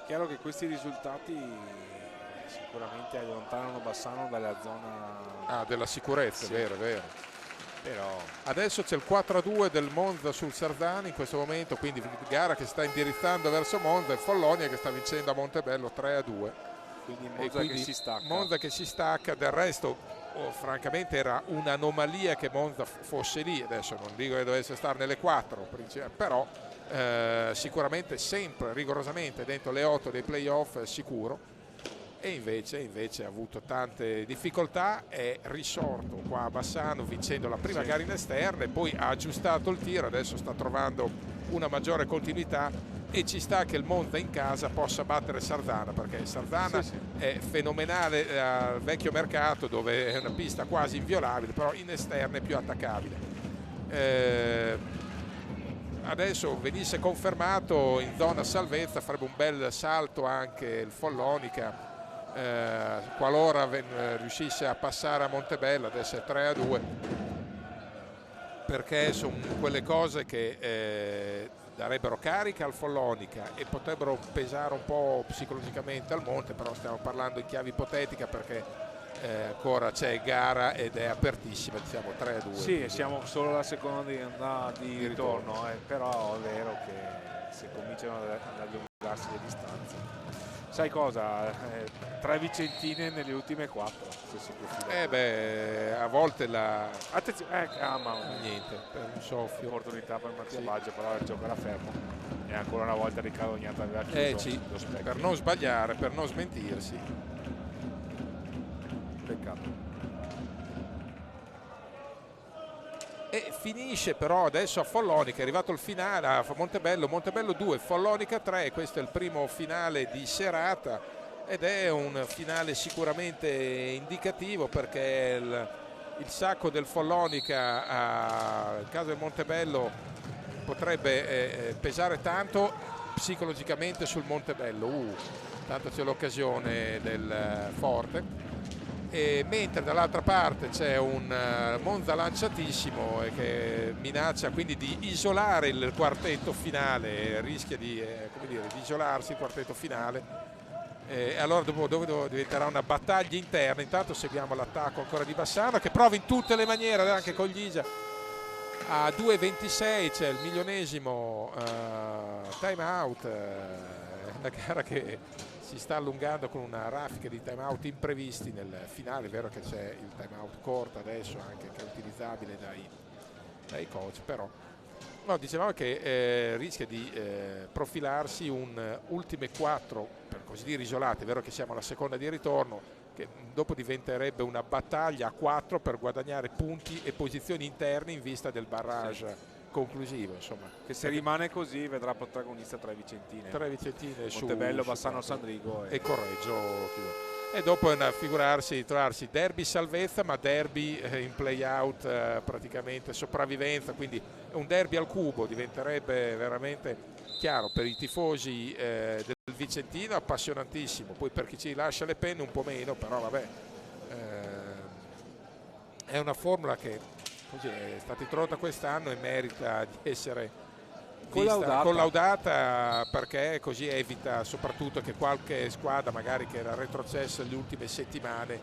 [SPEAKER 3] Chiaro che questi risultati sicuramente allontanano Bassano dalla zona
[SPEAKER 1] della sicurezza, vero. Però adesso c'è il 4-2 del Monza sul Sardane in questo momento, quindi gara che sta indirizzando verso Monza, e Follonia che sta vincendo a Montebello 3-2. Monza che si stacca. Del resto francamente era un'anomalia che Monza fosse lì, adesso non dico che dovesse stare nelle 4, però sicuramente sempre rigorosamente dentro le 8 dei playoff sicuro. E invece ha avuto tante difficoltà, è risorto qua a Bassano vincendo la prima gara in esterna e poi ha aggiustato il tiro, adesso sta trovando una maggiore continuità e ci sta che il Monza in casa possa battere Sardana, perché Sardana è fenomenale al vecchio mercato, dove è una pista quasi inviolabile, però in esterna è più attaccabile. Adesso venisse confermato in zona salvezza, farebbe un bel salto anche il Follonica, qualora riuscisse a passare a Montebello. Adesso è 3-2, perché sono quelle cose che darebbero carica al Follonica e potrebbero pesare un po' psicologicamente al Monte, però stiamo parlando in chiave ipotetica perché ancora c'è gara ed è apertissima, diciamo 3-2.
[SPEAKER 2] Sì, quindi siamo solo alla seconda di ritorno, però è vero che se cominciano ad allungarsi le distanze, sai cosa? 3 vicentine nelle ultime 4, se si
[SPEAKER 1] a volte la
[SPEAKER 2] attenzione,
[SPEAKER 1] niente, per un soffio,
[SPEAKER 2] opportunità per Mattia Baggio, però il gioco era fermo e ancora una volta Riccardo Ognata aveva chiuso lo specchio.
[SPEAKER 1] Per non sbagliare, per non smentirsi.
[SPEAKER 3] Peccato.
[SPEAKER 1] E finisce però adesso a Follonica, è arrivato il finale a Montebello 2, Follonica 3, questo è il primo finale di serata ed è un finale sicuramente indicativo perché il sacco del Follonica nel caso del Montebello potrebbe pesare tanto psicologicamente sul Montebello, tanto c'è l'occasione del forte. Mentre dall'altra parte c'è un Monza lanciatissimo che minaccia quindi di isolare il quartetto finale, rischia di isolarsi il quartetto finale, allora dopo diventerà una battaglia interna. Intanto seguiamo l'attacco ancora di Bassano che prova in tutte le maniere anche con Ligia. A 2:26 c'è il milionesimo time out, una gara che si sta allungando con una raffica di time out imprevisti nel finale. È vero che c'è il time out corto adesso anche che è utilizzabile dai coach, però dicevamo che rischia di profilarsi un ultime 4 per così dire isolate. È vero che siamo alla seconda di ritorno, che dopo diventerebbe una battaglia a 4 per guadagnare punti e posizioni interne in vista del barrage conclusivo, insomma,
[SPEAKER 2] che se rimane così vedrà protagonista 3 vicentine
[SPEAKER 1] Montebello,
[SPEAKER 2] Bassano, Sandrigo
[SPEAKER 1] e Correggio, e dopo trovarsi derby salvezza ma derby in play out, praticamente sopravvivenza, quindi un derby al cubo diventerebbe veramente chiaro per i tifosi del Vicentino, appassionantissimo, poi per chi ci lascia le penne un po' meno, però vabbè, è una formula che così è stata introdotta quest'anno e merita di essere collaudata perché così evita soprattutto che qualche squadra magari che era retrocessa le ultime settimane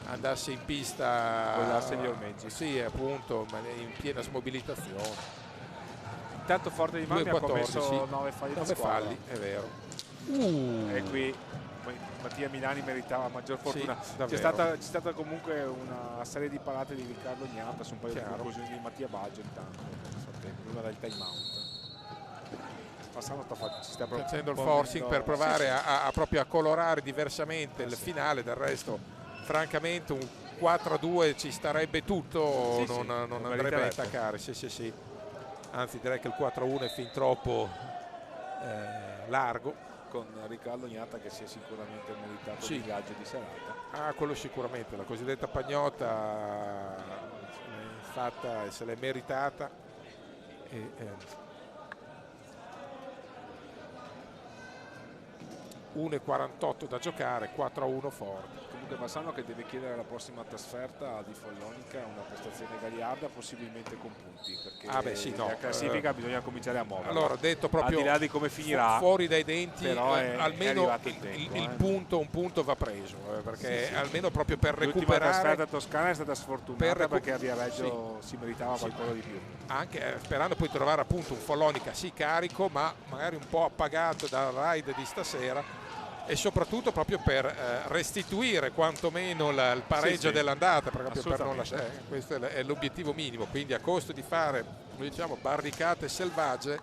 [SPEAKER 1] andasse in pista
[SPEAKER 2] con l'asse di ormeggi.
[SPEAKER 1] Sì, appunto, ma in piena smobilitazione.
[SPEAKER 2] Intanto Forte di Marmi ha commesso 9 falli di squadra.
[SPEAKER 1] 9 falli, è vero.
[SPEAKER 2] E qui Mattia Milani meritava maggior fortuna.
[SPEAKER 1] Sì,
[SPEAKER 2] c'è stata comunque una serie di parate di Riccardo Ognata su un paio di conclusioni di Mattia Baggio intanto, prima del time out. Passando ci sta
[SPEAKER 1] facendo il forcing per provare proprio a colorare diversamente il finale. Del resto francamente un 4-2 ci starebbe tutto, non andrebbe a intaccare. Sì. Anzi direi che il 4-1 è fin troppo largo,
[SPEAKER 2] con Riccardo Ognata che si è sicuramente meritato il viaggio di serata.
[SPEAKER 1] Quello sicuramente, la cosiddetta pagnotta fatta e se l'è meritata. 1:48 da giocare, 4-1 Forte.
[SPEAKER 2] Comunque Bassano che deve chiedere la prossima trasferta di Follonica una prestazione gagliarda, possibilmente con punti, perché la classifica bisogna cominciare a muovere.
[SPEAKER 1] Allora, detto proprio
[SPEAKER 2] al di là di come finirà,
[SPEAKER 1] fuori dai denti,
[SPEAKER 2] però
[SPEAKER 1] almeno un punto va preso, perché almeno proprio per recuperare.
[SPEAKER 2] L'ultima trasferta toscana è stata sfortunata perché a Viareggio si meritava qualcosa di più.
[SPEAKER 1] Anche sperando poi di trovare appunto un Follonica carico, ma magari un po' appagato dal ride di stasera, e soprattutto proprio per restituire quantomeno il pareggio dell'andata, proprio per non lasciare, questo è l'obiettivo minimo, quindi a costo di fare, come diciamo, barricate selvagge,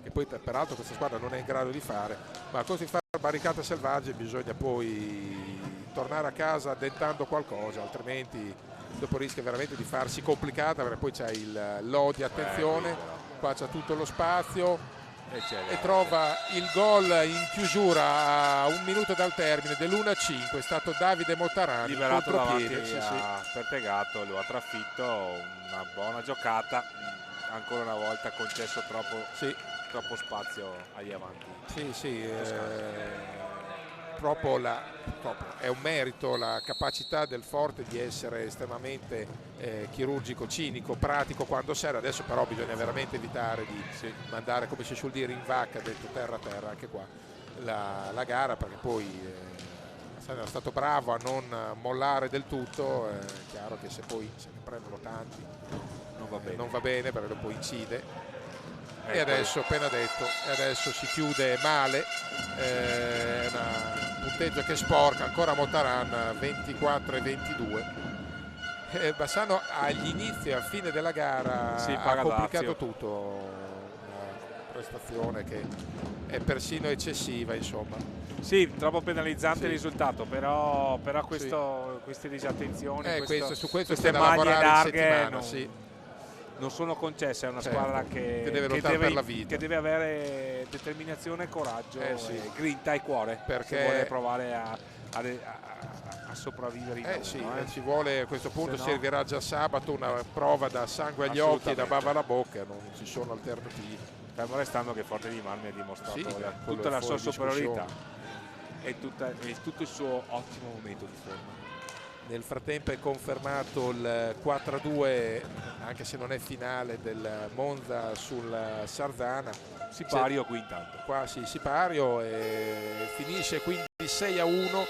[SPEAKER 1] che poi peraltro questa squadra non è in grado di fare, ma a costo di fare barricate selvagge bisogna poi tornare a casa addentando qualcosa, altrimenti dopo rischia veramente di farsi complicata, perché poi c'è l'Odi, attenzione, qua c'è tutto lo spazio. E trova il gol in chiusura a 1 minuto dal termine dell'1-5, è stato Davide Mottarani,
[SPEAKER 2] liberato davanti a Pertegato, lo ha trafitto, una buona giocata, ancora una volta concesso troppo spazio agli avanti.
[SPEAKER 1] purtroppo è un merito la capacità del Forte di essere estremamente chirurgico, cinico, pratico quando serve. Adesso però bisogna veramente evitare di mandare, come si suol dire, in vacca, detto terra anche qua la gara, perché poi è stato bravo a non mollare del tutto. È chiaro che se poi se ne prendono tanti non va bene perché dopo incide. E adesso, appena detto, adesso si chiude male, un punteggio che sporca ancora Motaran, 24 e 22. Bassano agli inizi e al fine della gara ha complicato tutto, una prestazione che è persino eccessiva, insomma.
[SPEAKER 2] Sì, troppo penalizzante il risultato, però queste disattenzioni,
[SPEAKER 1] su questo
[SPEAKER 2] queste maglie larghe
[SPEAKER 1] non
[SPEAKER 2] sono concesse. È una squadra che
[SPEAKER 1] deve lottare per la vita,
[SPEAKER 2] che deve avere determinazione, coraggio, grinta e cuore,
[SPEAKER 1] perché
[SPEAKER 2] se vuole provare a sopravvivere in
[SPEAKER 1] ci vuole. A questo punto servirà già sabato una prova da sangue agli occhi e da bava alla bocca, non ci sono alternative.
[SPEAKER 2] Fermo restando che Forte di Marmi ha dimostrato tutta la sua superiorità e tutto il suo ottimo momento di forma.
[SPEAKER 1] Nel frattempo è confermato il 4-2, anche se non è finale, del Monza sul Sarzana.
[SPEAKER 2] Sipario qui intanto.
[SPEAKER 1] Qua Sipario, e finisce quindi 6-1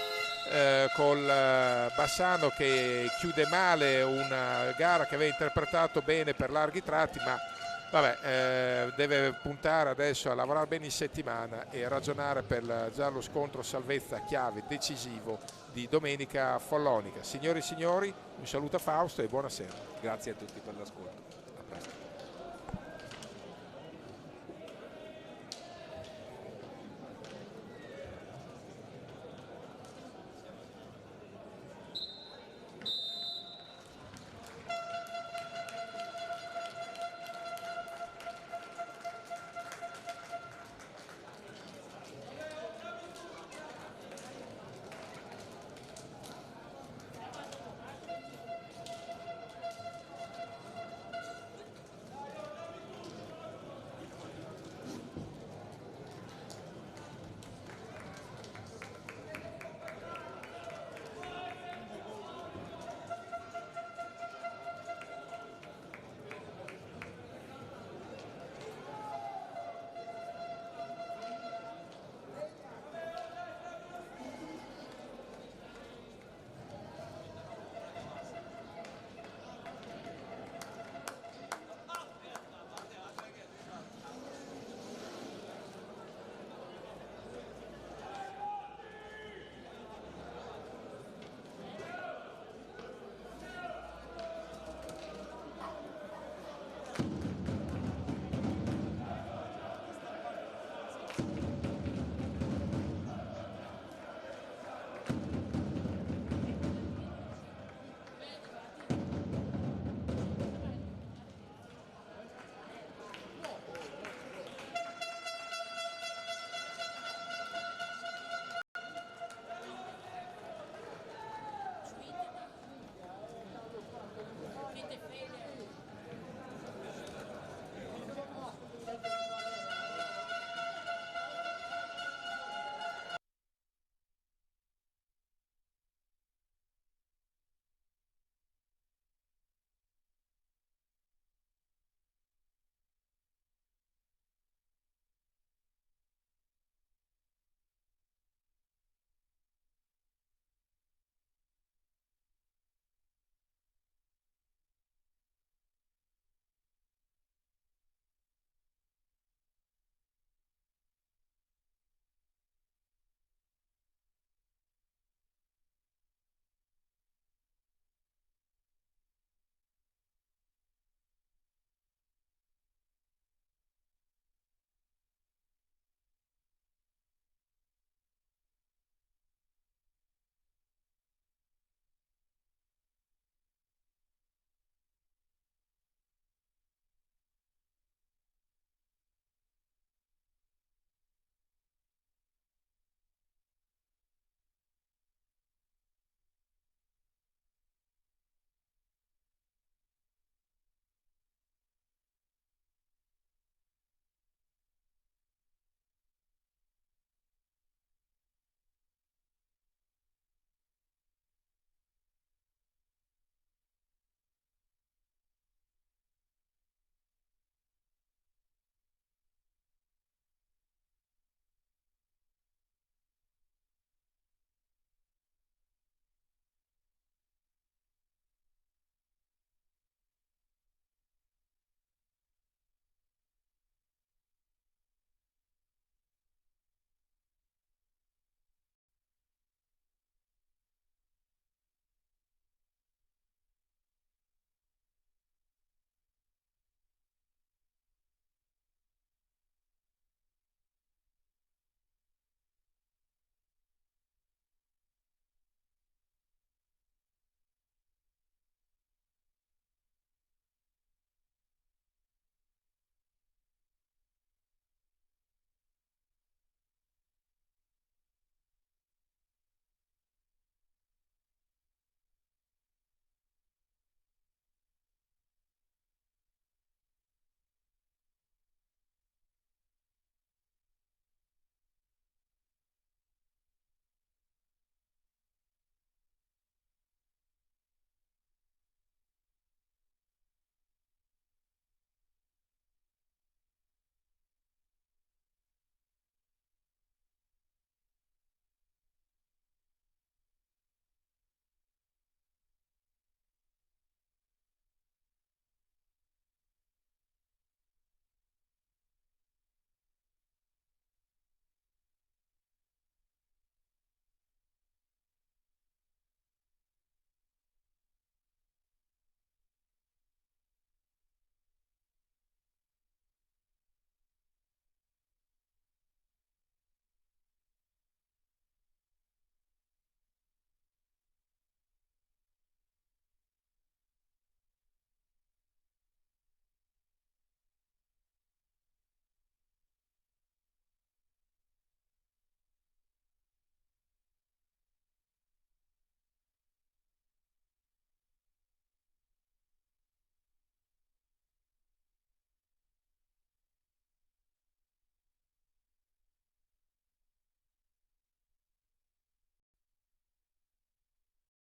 [SPEAKER 1] col Bassano che chiude male una gara che aveva interpretato bene per larghi tratti, ma deve puntare adesso a lavorare bene in settimana e ragionare per già lo scontro salvezza chiave decisivo di domenica follonica. Signori e signori, un saluto a Fausto e buonasera.
[SPEAKER 2] Grazie a tutti per l'ascolto. A presto.